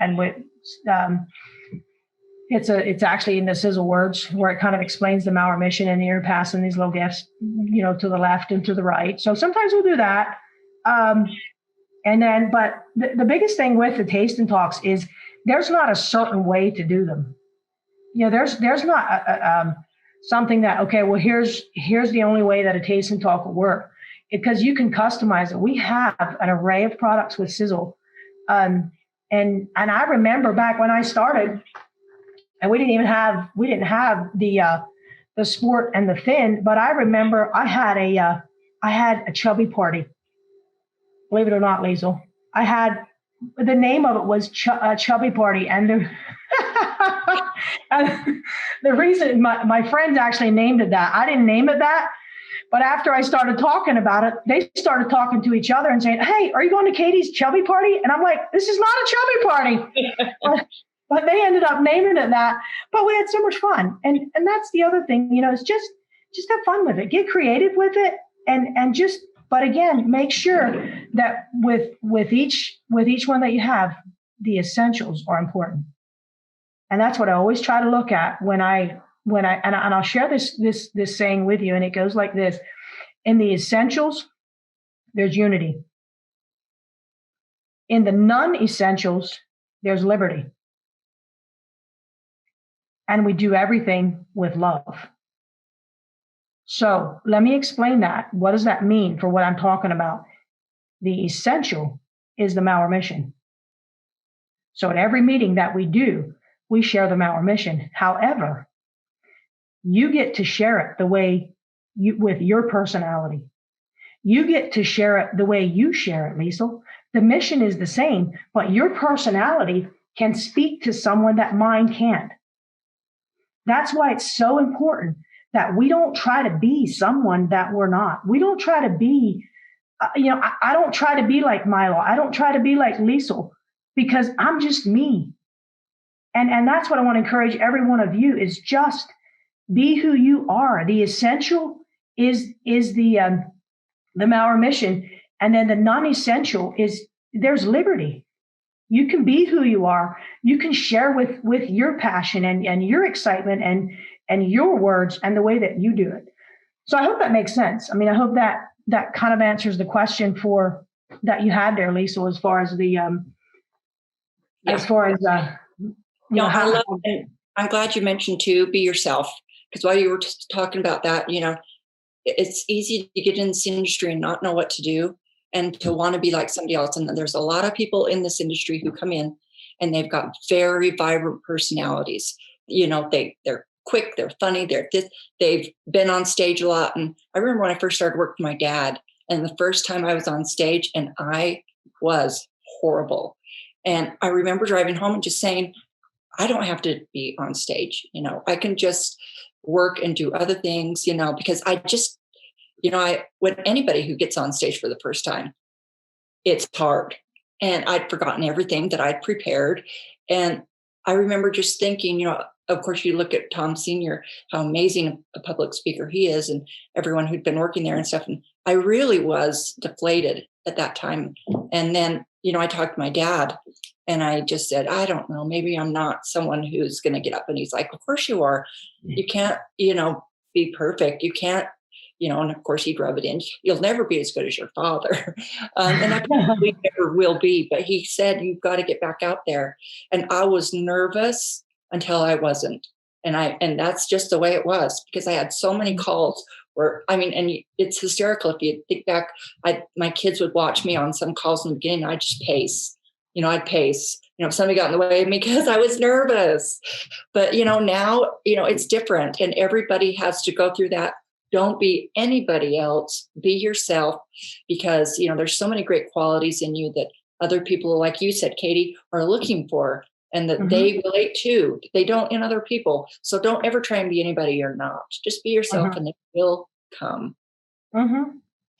it's actually in the Sizzle words, where it kind of explains the Maurer mission, and you're passing these little gifts, to the left and to the right. So sometimes we'll do that. But the biggest thing with the taste and talks is there's not a certain way to do them. There's not something that, okay, well, here's the only way that a taste and talk will work, because you can customize it. We have an array of products with Sizzle. And I remember back when I started, and we didn't have the the sport and the thin, but I remember I had a chubby party. Believe it or not, Leisel. The name of it was Chubby Party. And the reason my friends actually named it that. I didn't name it that. But after I started talking about it, they started talking to each other and saying, hey, are you going to Katie's Chubby Party? And I'm like, this is not a chubby party. But they ended up naming it that. But we had so much fun. And that's the other thing, is just have fun with it. Get creative with it. But again, make sure that with each one that you have, the essentials are important. And that's what I always try to look at when I'll share this saying with you. And it goes like this: in the essentials, there's unity. In the non-essentials, there's liberty. And we do everything with love. So let me explain that. What does that mean for what I'm talking about? The essential is the Mauer mission. So at every meeting that we do, we share the Mauer mission. However, you get to share it the way with your personality. You get to share it the way you share it, Leisel. The mission is the same, but your personality can speak to someone that mine can't. That's why it's so important that we don't try to be someone that we're not. We don't try to be, I don't try to be like Milo. I don't try to be like Leisel, because I'm just me. And that's what I want to encourage every one of you is just be who you are. The essential is the Mauer mission. And then the non-essential is there's liberty. You can be who you are. You can share with your passion and your excitement and your words and the way that you do it. So I hope that makes sense. I mean, I hope that kind of answers the question that you had there, Leisel, as far as the I love it. I'm glad you mentioned too, be yourself. Because while you were talking about that, it's easy to get in this industry and not know what to do and to want to be like somebody else. And there's a lot of people in this industry who come in and they've got very vibrant personalities. They're quick, they're funny, they've been on stage a lot. And I remember when I first started working with my dad, and the first time I was on stage, and I was horrible. And I remember driving home and just saying, I don't have to be on stage. I can just work and do other things, because I just, when anybody who gets on stage for the first time, it's hard. And I'd forgotten everything that I'd prepared. And I remember just thinking, of course, you look at Tom Sr., how amazing a public speaker he is, and everyone who'd been working there and stuff. And I really was deflated at that time. And then, I talked to my dad and I just said, I don't know, maybe I'm not someone who's going to get up. And he's like, of course you are. You can't, be perfect. You can't, and of course he'd rub it in. You'll never be as good as your father. And I probably never will be. But he said, you've got to get back out there. And I was nervous until I wasn't. And that's just the way it was, because I had so many calls where, and it's hysterical. If you think back, my kids would watch me on some calls in the beginning. I'd just pace, I'd pace, if somebody got in the way of me because I was nervous. But, now, it's different, and everybody has to go through that. Don't be anybody else, be yourself, because, there's so many great qualities in you that other people, like you said, Katie, are looking for, and that they relate to. They don't in other people. So don't ever try and be anybody you're not. Just be yourself and it will come.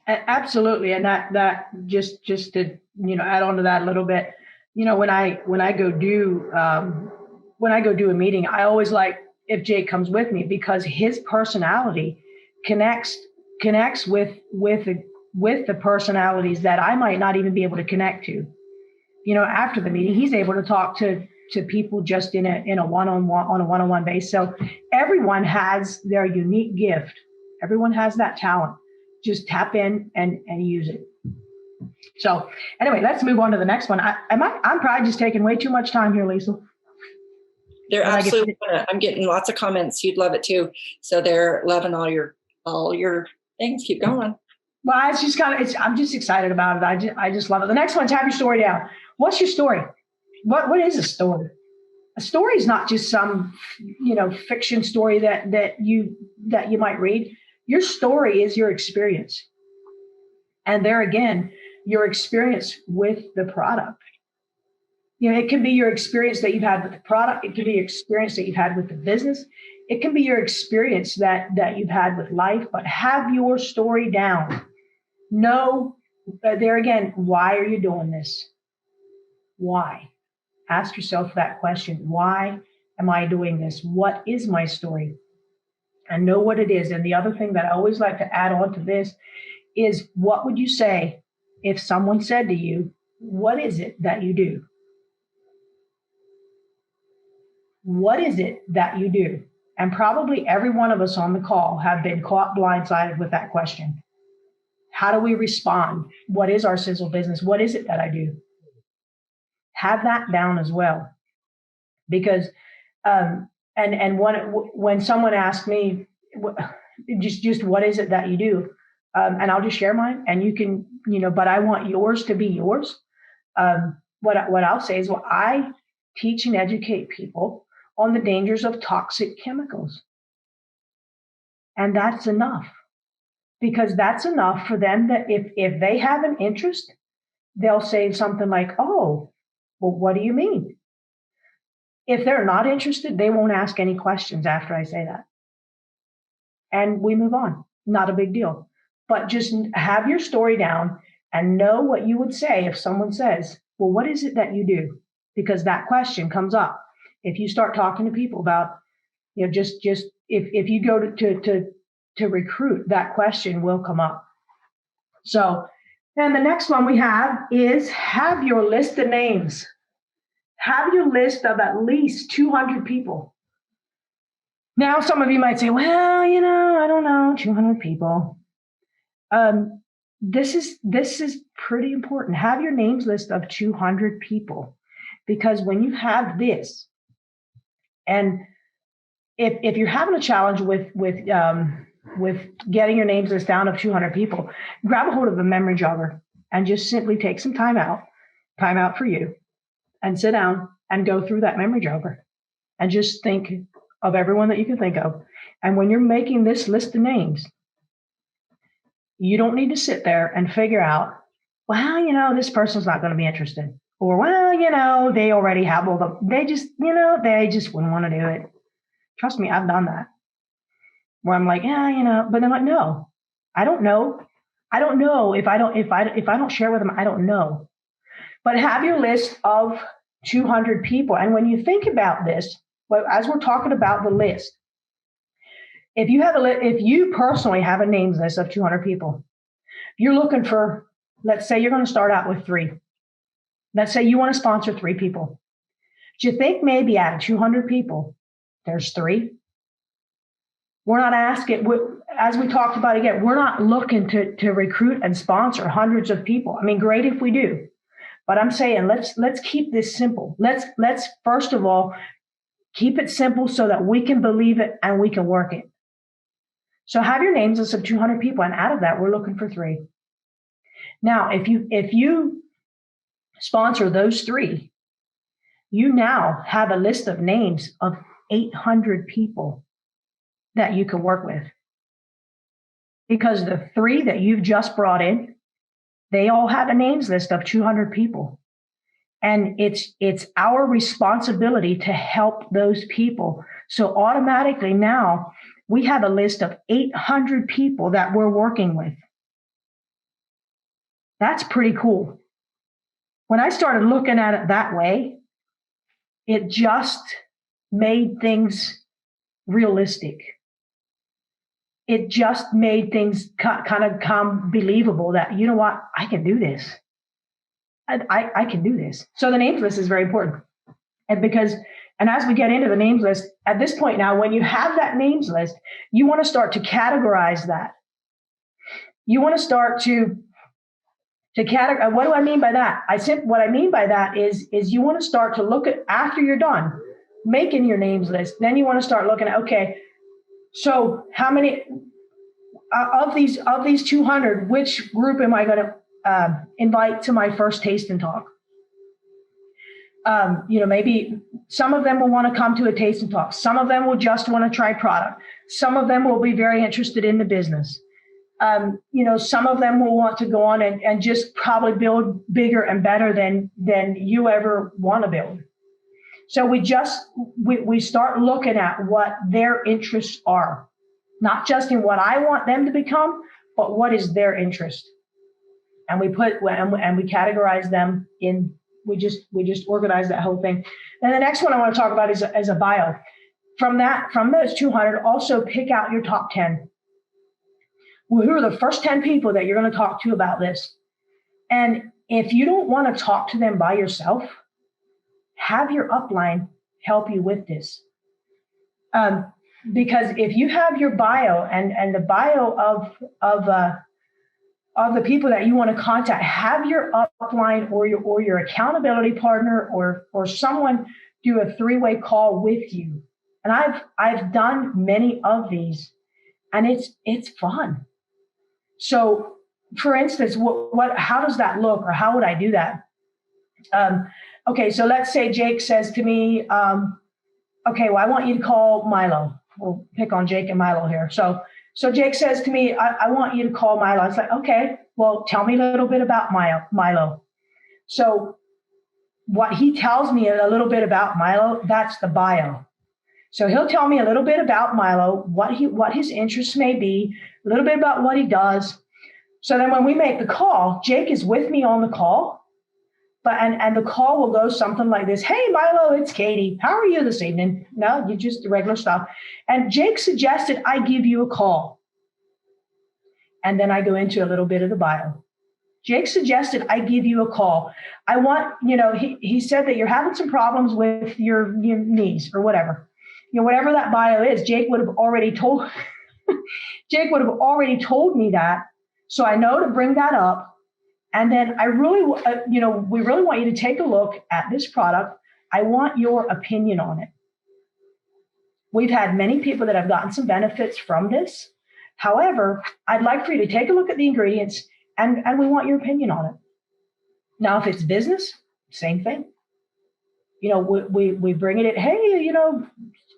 Absolutely. And that just to, add on to that a little bit, when I go do a meeting, I always like if Jake comes with me, because his personality connects with the personalities that I might not even be able to connect to. After the meeting, he's able to talk to people just in a one-on-one basis. So everyone has their unique gift. Everyone has that talent. Just tap in and use it. So anyway, let's move on to the next one. I'm probably just taking way too much time here, Leisel. They're absolutely. I'm getting lots of comments. You'd love it too. So they're loving all your things. Keep going. Well, it's just I'm just excited about it. I just love it. The next one, tap your story down. What's your story? What is a story? a story is not just some, fiction story that you might read. Your story is your experience. And there again, your experience with the product. It can be your experience that you've had with the product. It can be your experience that you've had with the business. It can be your experience that you've had with life, but have your story down. Know, there again, why are you doing this? Why? Ask yourself that question. Why am I doing this? What is my story? And know what it is. And the other thing that I always like to add on to this is, what would you say if someone said to you, what is it that you do? What is it that you do? And probably every one of us on the call have been caught blindsided with that question. How do we respond? What is our sizzle business? What is it that I do? Have that down as well. Because, when someone asks me, just what is it that you do? And I'll just share mine, and you can, but I want yours to be yours. What I'll say is, I teach and educate people on the dangers of toxic chemicals. And that's enough, because that's enough for them that if they have an interest, they'll say something like, oh, well, what do you mean? If they're not interested, they won't ask any questions after I say that. And we move on. Not a big deal. But just have your story down and know what you would say if someone says, well, what is it that you do? Because that question comes up. If you start talking to people about, just if you go to recruit, that question will come up. So, and the next one we have is, have your list of names. Have your list of at least 200 people. Now, some of you might say, well, I don't know, 200 people. This is pretty important. Have your names list of 200 people, because when you have this, and if you're having a challenge with getting your names list down of 200 people, grab a hold of a memory jogger and just simply take some time out for you, and sit down and go through that memory jogger and just think of everyone that you can think of. And when you're making this list of names, you don't need to sit there and figure out, well, this person's not going to be interested. Or, well, they already have all they just wouldn't want to do it. Trust me, I've done that. Where I'm like, but I'm like, no, I don't know. I don't know if I don't share with them, I don't know. But have your list of 200 people. And when you think about this, as we're talking about the list, if you personally have a names list of 200 people, you're looking for, let's say you're going to start out with 3. Let's say you want to sponsor 3 people. Do you think maybe out of 200 people, there's 3? We're not asking, as we talked about again, we're not looking to recruit and sponsor hundreds of people. I mean, great if we do. But I'm saying, let's keep this simple. Let's first of all keep it simple so that we can believe it and we can work it. So have your names list of 200 people, and out of that, we're looking for 3. Now, if you sponsor those 3, you now have a list of names of 800 people that you can work with. Because the 3 that you've just brought in, they all have a names list of 200 people. And it's our responsibility to help those people. So automatically now we have a list of 800 people that we're working with. That's pretty cool. When I started looking at it that way, it just made things realistic. It just made things kind of come believable that, you know what, I can do this. I can do this. So the names list is very important. And as we get into the names list, at this point now, when you have that names list, you want to start to categorize that. You want to start to categorize. What do I mean by that? What I mean by that is you want to start to look at, after you're done making your names list, then you want to start looking at, okay, so how many of these 200, which group am I going to invite to my first taste and talk? Maybe some of them will want to come to a taste and talk. Some of them will just want to try product. Some of them will be very interested in the business. Some of them will want to go on and just probably build bigger and better than you ever want to build. So we start looking at what their interests are, not just in what I want them to become, but what is their interest. And we categorize them in. We just organize that whole thing. And the next one I want to talk about is a bio. From those 200, also pick out your top 10. Well, who are the first 10 people that you're going to talk to about this? And if you don't want to talk to them by yourself, have your upline help you with this. Because if you have your bio and the bio of the people that you want to contact, have your upline or your accountability partner or someone do a 3-way call with you. And I've done many of these, and it's fun. So, for instance, how does that look, or how would I do that? Okay, so let's say Jake says to me, okay, well, I want you to call Milo. We'll pick on Jake and Milo here. So Jake says to me, I want you to call Milo. It's like, okay, well, tell me a little bit about Milo. So what he tells me a little bit about Milo, that's the bio. So he'll tell me a little bit about Milo, what his interests may be, a little bit about what he does. So then when we make the call, Jake is with me on the call. And the call will go something like this. Hey, Milo, it's Katie. How are you this evening? No, you just the regular stuff. And Jake suggested I give you a call. And then I go into a little bit of the bio. Jake suggested I give you a call. I want, he said that you're having some problems with your knees or whatever. Whatever that bio is, Jake would have already told me that. So I know to bring that up. And then we really want you to take a look at this product. I want your opinion on it. We've had many people that have gotten some benefits from this. However, I'd like for you to take a look at the ingredients and we want your opinion on it. Now, if it's business, same thing. We bring it in, hey,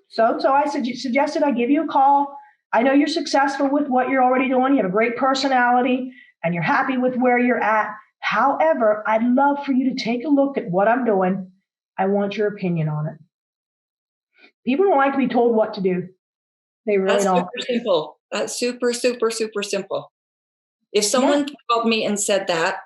so I suggested I give you a call. I know you're successful with what you're already doing. You have a great personality and you're happy with where you're at. However, I'd love for you to take a look at what I'm doing. I want your opinion on it. People don't like to be told what to do. They really don't. That's super simple. That's super, super, super simple. If someone called me and said that,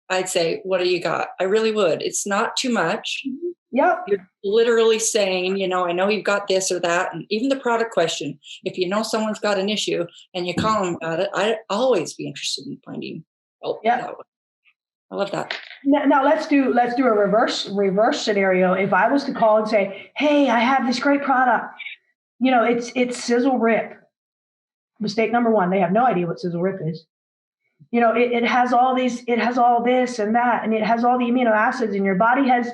I'd say, what do you got? I really would. It's not too much. Yep. You're literally saying, I know you've got this or that. And even the product question, if you know someone's got an issue and you call them about it, I'd always be interested in finding help. Yeah. I love that. Now let's do a reverse scenario. If I was to call and say, hey, I have this great product, it's Sizzle Rip. Mistake number one, they have no idea what Sizzle Rip is. It has all this and that, and it has all the amino acids, and your body has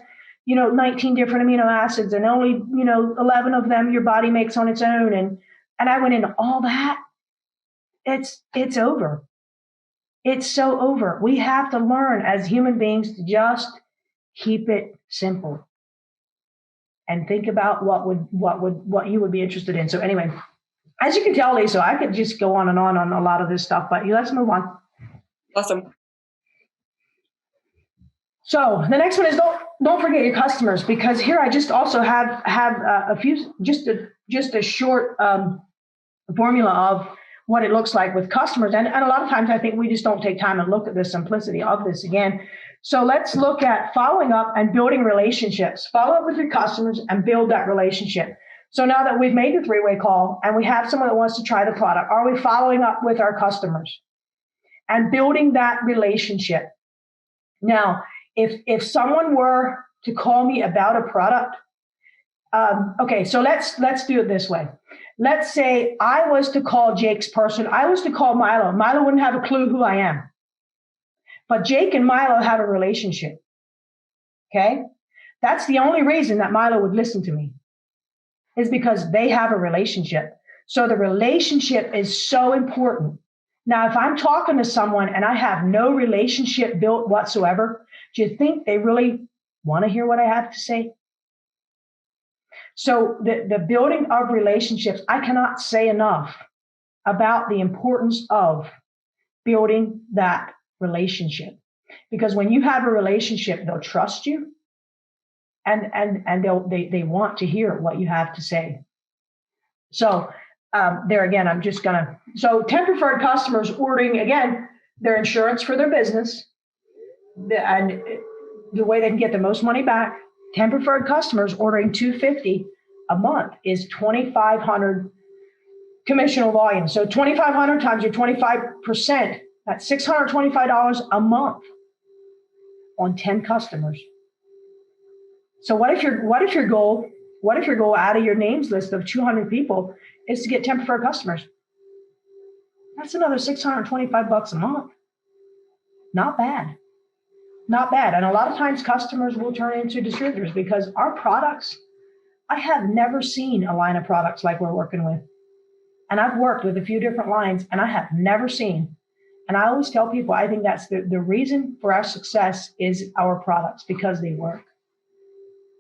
19 different amino acids, and only, 11 of them your body makes on its own. And I went into all that. It's over. It's so over. We have to learn as human beings to just keep it simple and think about what you would be interested in. So anyway, as you can tell, Leisel, I could just go on a lot of this stuff, but let's move on. Awesome. So the next one is don't forget your customers, because here I just also have a few, just a short formula of what it looks like with customers. And a lot of times I think we just don't take time and look at the simplicity of this again. So let's look at following up and building relationships. Follow up with your customers and build that relationship. So now that we've made the 3-way call and we have someone that wants to try the product, are we following up with our customers and building that relationship? Now, if someone were to call me about a product, okay, so let's do it this way. Let's say I was to call Jake's person. I was to call Milo. Milo wouldn't have a clue who I am. But Jake and Milo have a relationship. Okay? That's the only reason that Milo would listen to me, is because they have a relationship. So the relationship is so important. Now, if I'm talking to someone and I have no relationship built whatsoever, do you think they really Want to hear what I have to say? So the building of relationships, I cannot say enough about the importance of building that relationship. Because when you have a relationship, they'll trust you, and they want to hear what you have to say. So there again, I'm just gonna. So 10 preferred customers ordering again their insurance for their business, and the way they can get the most money back. 10 preferred customers ordering $250 a month is 2,500 commissional volume. So 2,500 times your 25%, that's $625 a month on 10 customers. So what if your goal out of your names list of 200 people is to get 10 preferred customers? That's another $625 a month. Not bad. Not bad. And a lot of times customers will turn into distributors because our products, I have never seen a line of products like we're working with. And I've worked with a few different lines and I have never seen. And I always tell people, I think that's the reason for our success is our products, because they work.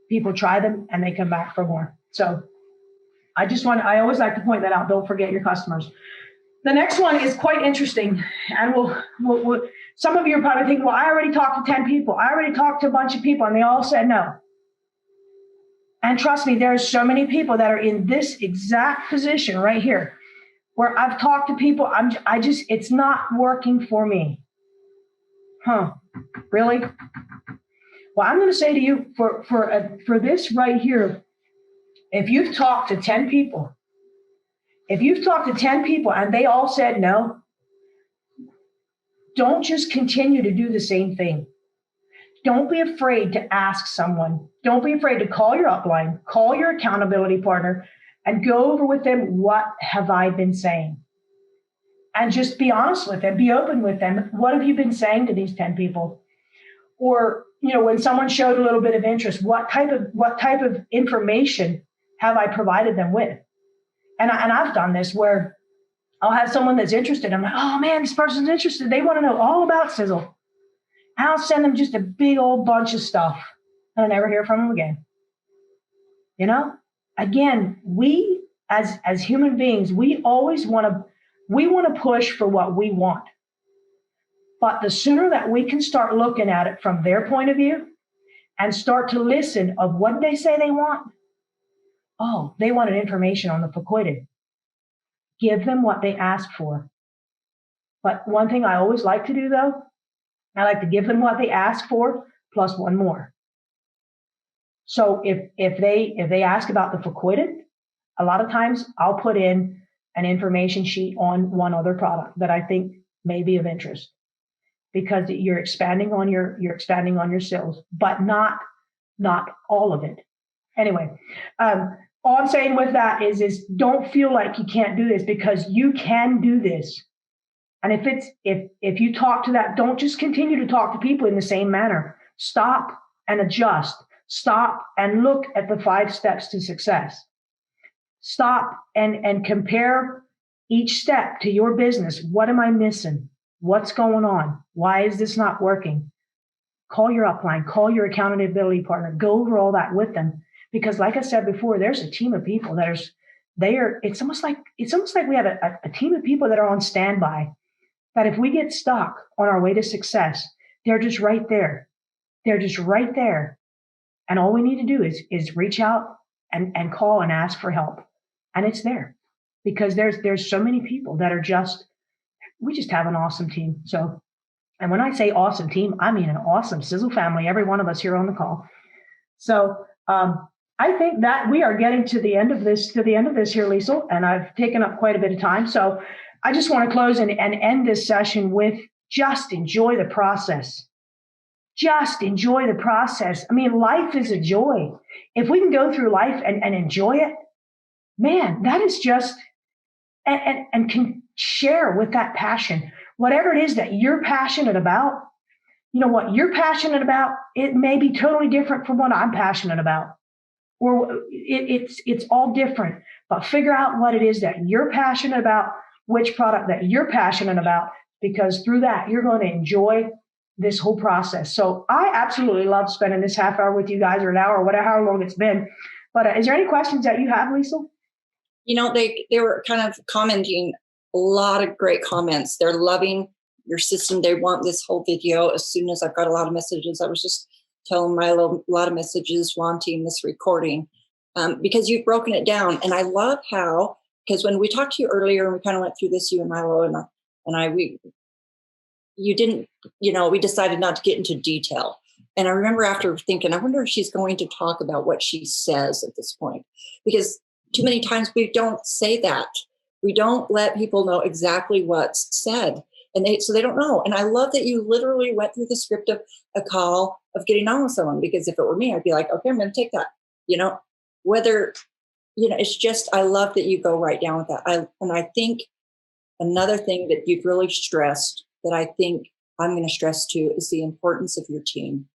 People try them and they come back for more. So I always like to point that out. Don't forget your customers. The next one is quite interesting. And we'll some of you are probably thinking, well, I already talked to 10 people. I already talked to a bunch of people and they all said no. And trust me, there are so many people that are in this exact position right here where I've talked to people. It's not working for me. Really? Well, I'm going to say to you for this right here, if you've talked to 10 people, and they all said no, don't just continue to do the same thing. Don't be afraid to ask someone. Don't be afraid to call your upline, call your accountability partner, and go over with them, what have I been saying? And just be honest with them, be open with them. What have you been saying to these 10 people? Or, when someone showed a little bit of interest, what type of information have I provided them with? And I've done this where I'll have someone that's interested. I'm like, oh man, this person's interested. They want to know all about Sizzle. And I'll send them just a big old bunch of stuff and I never hear from them again. Again, we as human beings, we always want to push for what we want. But the sooner that we can start looking at it from their point of view and start to listen of what they say they want. Oh, they wanted information on the Facoided. Give them what they ask for. But one thing I always like to do, though, I like to give them what they ask for plus one more. So if they ask about the Facoided, a lot of times I'll put in an information sheet on one other product that I think may be of interest, because you're expanding on your sales, but not all of it. Anyway, all I'm saying with that is don't feel like you can't do this, because you can do this. And if you talk to that, don't just continue to talk to people in the same manner. Stop and adjust. Stop and look at the 5 steps to success. Stop and compare each step to your business. What am I missing? What's going on? Why is this not working? Call your upline, call your accountability partner, go over all that with them. Because like I said before, there's a team of people it's almost like we have a team of people that are on standby, that if we get stuck on our way to success, they're just right there. They're just right there. And all we need to do is reach out and call and ask for help. And it's there, because there's so many people that are we just have an awesome team. So, and when I say awesome team, I mean an awesome Sizzle family, every one of us here on the call. So, I think that we are getting to the end of this here, Leisel, and I've taken up quite a bit of time. So I just want to close and end this session with just enjoy the process. Just enjoy the process. I mean, life is a joy. If we can go through life and enjoy it, man, that is just, and can share with that passion, whatever it is that you're passionate about. What you're passionate about, it may be totally different from what I'm passionate about. Or it's all different, but figure out what it is that you're passionate about, which product that you're passionate about, because through that, you're going to enjoy this whole process. So I absolutely love spending this half hour with you guys, or an hour, or whatever, how long it's been. But is there any questions that you have, Leisel? They were kind of commenting, a lot of great comments. They're loving your system. They want this whole video. As soon as I've got a lot of messages, I was just telling Milo a lot of messages wanting this recording because you've broken it down. And I love how, because when we talked to you earlier and we kind of went through this, you and Milo you didn't, we decided not to get into detail. And I remember after thinking, I wonder if she's going to talk about what she says at this point, because too many times we don't say that. We don't let people know exactly what's said. So they don't know. And I love that you literally went through the script of a call of getting on with someone, because if it were me, I'd be like, okay, I'm going to take that, it's just, I love that you go right down with that. And I think another thing that you've really stressed that I think I'm going to stress too is the importance of your team.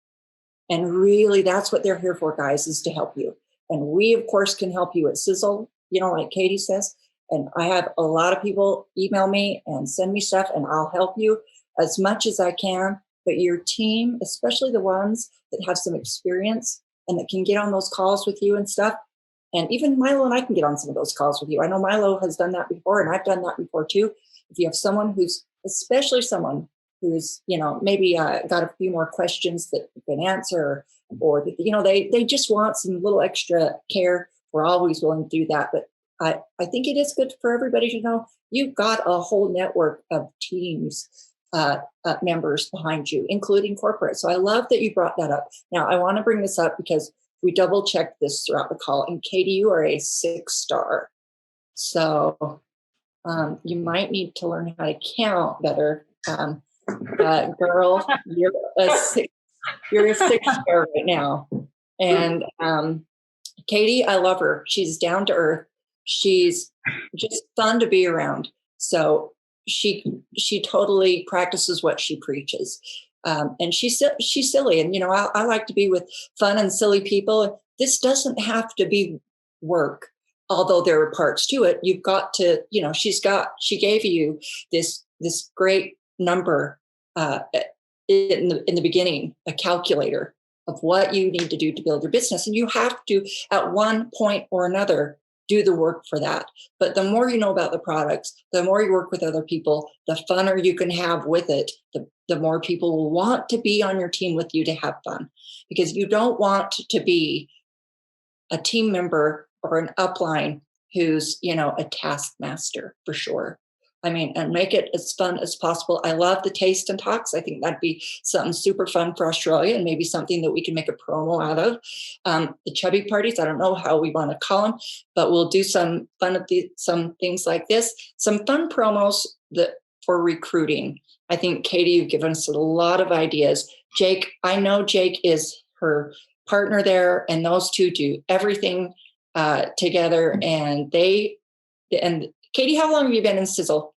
And really, that's what they're here for, guys, is to help you. And we, of course, can help you at Sizzle, like Katie says. And I have a lot of people email me and send me stuff, and I'll help you as much as I can. But your team, especially the ones that have some experience and that can get on those calls with you and stuff. And even Milo and I can get on some of those calls with you. I know Milo has done that before, and I've done that before too. If you have someone especially someone who's, maybe got a few more questions that you can answer, or, they just want some little extra care, we're always willing to do that. But I think it is good for everybody to know you've got a whole network of teams, members behind you, including corporate. So I love that you brought that up. Now, I want to bring this up because we double checked this throughout the call. And Katie, you are a 6-star. So you might need to learn how to count better. Girl, you're a 6-star right now. And Katie, I love her. She's down to earth. She's just fun to be around. So she totally practices what she preaches. And she's silly. And, I like to be with fun and silly people. This doesn't have to be work, although there are parts to it. You've got to, she gave you this great number in the beginning, a calculator of what you need to do to build your business. And you have to, at one point or another, do the work for that. But the more you know about the products, the more you work with other people, the funner you can have with it, the more people will want to be on your team with you to have fun. Because you don't want to be a team member or an upline who's, a taskmaster, for sure. I mean, and make it as fun as possible. I love the taste and talks. I think that'd be something super fun for Australia, and maybe something that we can make a promo out of. The chubby parties, I don't know how we want to call them, but we'll do some fun of some things like this. Some fun promos for recruiting. I think, Katie, you've given us a lot of ideas. Jake, I know Jake is her partner there, and those two do everything together. And Katie, how long have you been in Sizzle?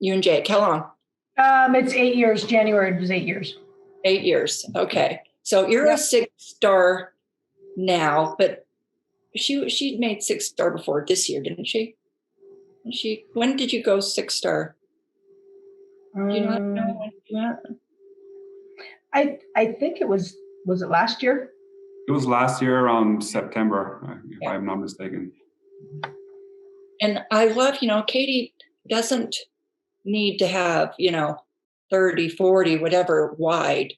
You and Jake, how long? It's 8 years. January was 8 years. 8 years. Okay. So you're a 6-star now, but she made 6-star before this year, didn't she? When did you go 6-star? Do you not know when you went? I think it was it last year? It was last year around September, if I'm not mistaken. And I love, Katie doesn't need to have, 30, 40, whatever wide.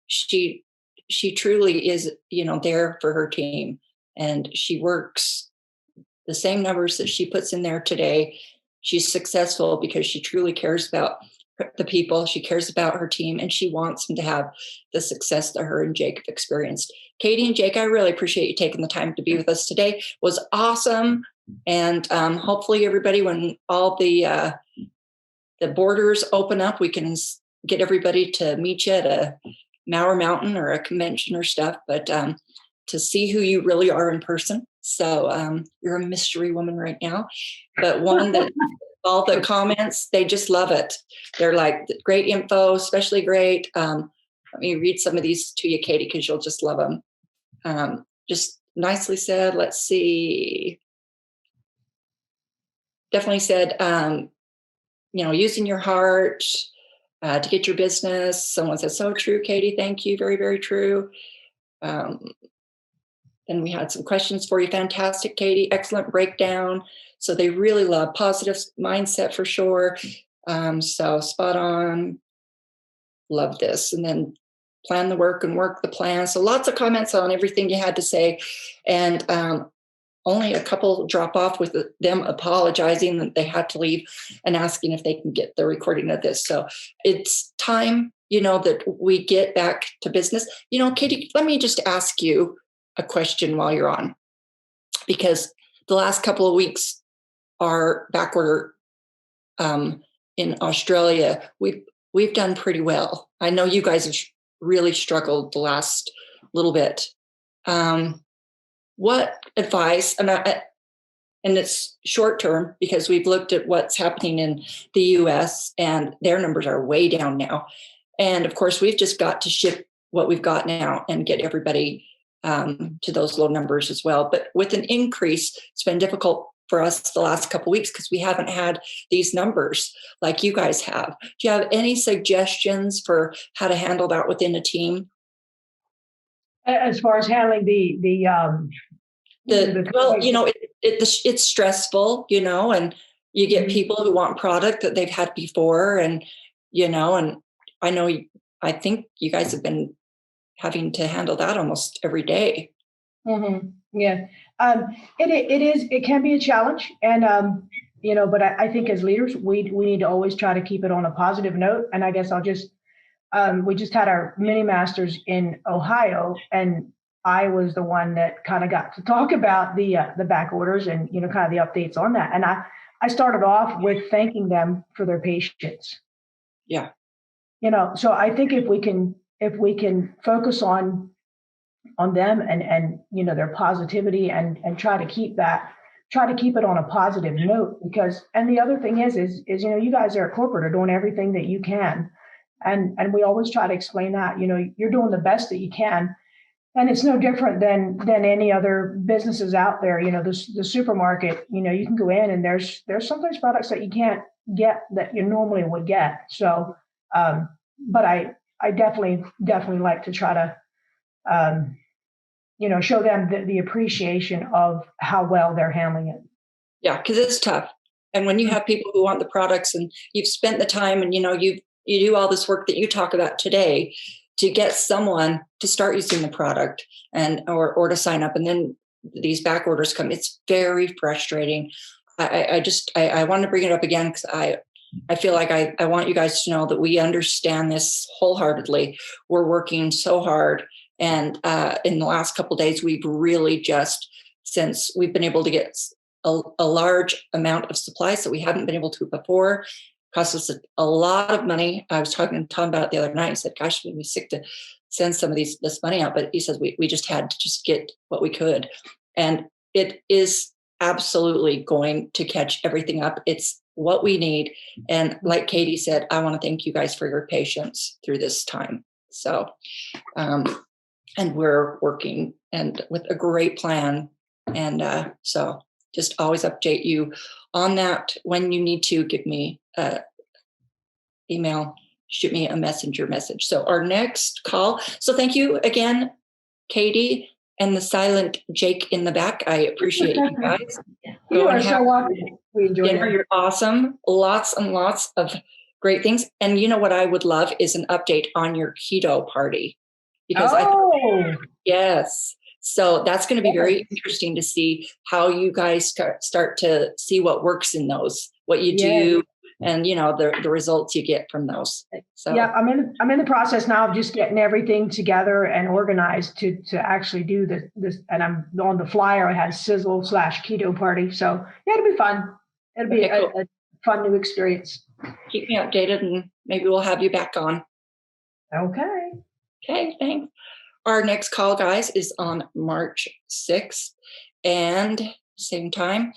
She truly is, there for her team. And she works the same numbers that she puts in there today. She's successful because she truly cares about the people. She cares about her team, and she wants them to have the success that her and Jake have experienced. Katie and Jake, I really appreciate you taking the time to be with us today. It was awesome. And hopefully everybody, when all the borders open up, we can get everybody to meet you at a Mauer Mountain or a convention or stuff, but to see who you really are in person. So you're a mystery woman right now, but one that all the comments, they just love it. They're like, great info, especially great. Let me read some of these to you, Katie, because you'll just love them. Just nicely said. Let's see. Definitely said, using your heart, to get your business. Someone says, so true, Katie. Thank you. Very, very true. Then we had some questions for you. Fantastic, Katie. Excellent breakdown. So they really love positive mindset for sure. So spot on. Love this. And then plan the work and work the plan. So lots of comments on everything you had to say. And only a couple drop off with them apologizing that they had to leave and asking if they can get the recording of this. So it's time, that we get back to business. Katie, let me just ask you a question while you're on, because the last couple of weeks, our back order in Australia, we've done pretty well. I know you guys have really struggled the last little bit. What advice, and it's short term because we've looked at what's happening in the US and their numbers are way down now. And of course, we've just got to ship what we've got now and get everybody to those low numbers as well. But with an increase, it's been difficult for us the last couple of weeks because we haven't had these numbers like you guys have. Do you have any suggestions for how to handle that within a team? As far as handling it's stressful, and you get people who want product that they've had before, and and I think you guys have been having to handle that almost every day. Mm-hmm. Yeah, it can be a challenge, and but I think as leaders we need to always try to keep it on a positive note. And I guess I'll just we just had our mini masters in Ohio, and I was the one that kind of got to talk about the back orders and kind of the updates on that. And I started off with thanking them for their patience. Yeah. So I think if we can focus on them and their positivity and try to keep it on a positive note, because and the other thing is you guys are at corporate are doing everything that you can. And we always try to explain that, you're doing the best that you can. And it's no different than any other businesses out there. The supermarket, you can go in and there's sometimes products that you can't get that you normally would get. So, but I definitely like to try to, show them the appreciation of how well they're handling it. Yeah, because it's tough. And when you have people who want the products and you've spent the time and, you do all this work that you talk about today to get someone to start using the product or to sign up, and then these back orders come. It's very frustrating. I want to bring it up again because I feel like I want you guys to know that we understand this wholeheartedly. We're working so hard. And in the last couple of days, we've really just, since we've been able to get a large amount of supplies that we haven't been able to before, cost us a lot of money. I was talking to Tom about it the other night. I said, gosh, we'd be sick to send some of this money out. But he says, we just had to just get what we could. And it is absolutely going to catch everything up. It's what we need. And like Katie said, I want to thank you guys for your patience through this time. So, and we're working and with a great plan. And so just always update you on that. When you need to, give me email, shoot me a messenger message. So our next call. So thank you again, Katie and the silent Jake in the back. I appreciate you guys. You are so welcome. We enjoy it. You're awesome. Lots and lots of great things. And you know what I would love is an update on your keto party. Because yes. So that's going to be very interesting to see how you guys start to see what works in those, what you do, and the results you get from those. So yeah, I'm in the process now of just getting everything together and organized to actually do this. And I'm on the flyer. I had sizzle/keto party. So yeah, it'll be fun. It'll be a fun new experience. Keep me updated, and maybe we'll have you back on. Okay. Okay, thanks. Our next call, guys, is on March 6th and same time.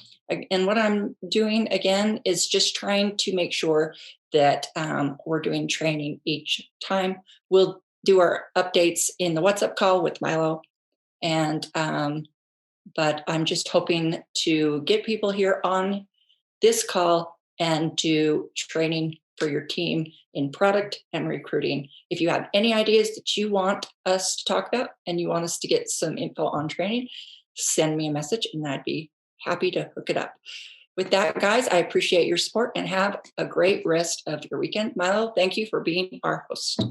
And what I'm doing again is just trying to make sure that we're doing training each time. We'll do our updates in the WhatsApp call with Milo. And but I'm just hoping to get people here on this call and do training for your team in product and recruiting. If you have any ideas that you want us to talk about and you want us to get some info on training, send me a message and I'd be happy to hook it up. With that, guys, I appreciate your support and have a great rest of your weekend. Milo, thank you for being our host.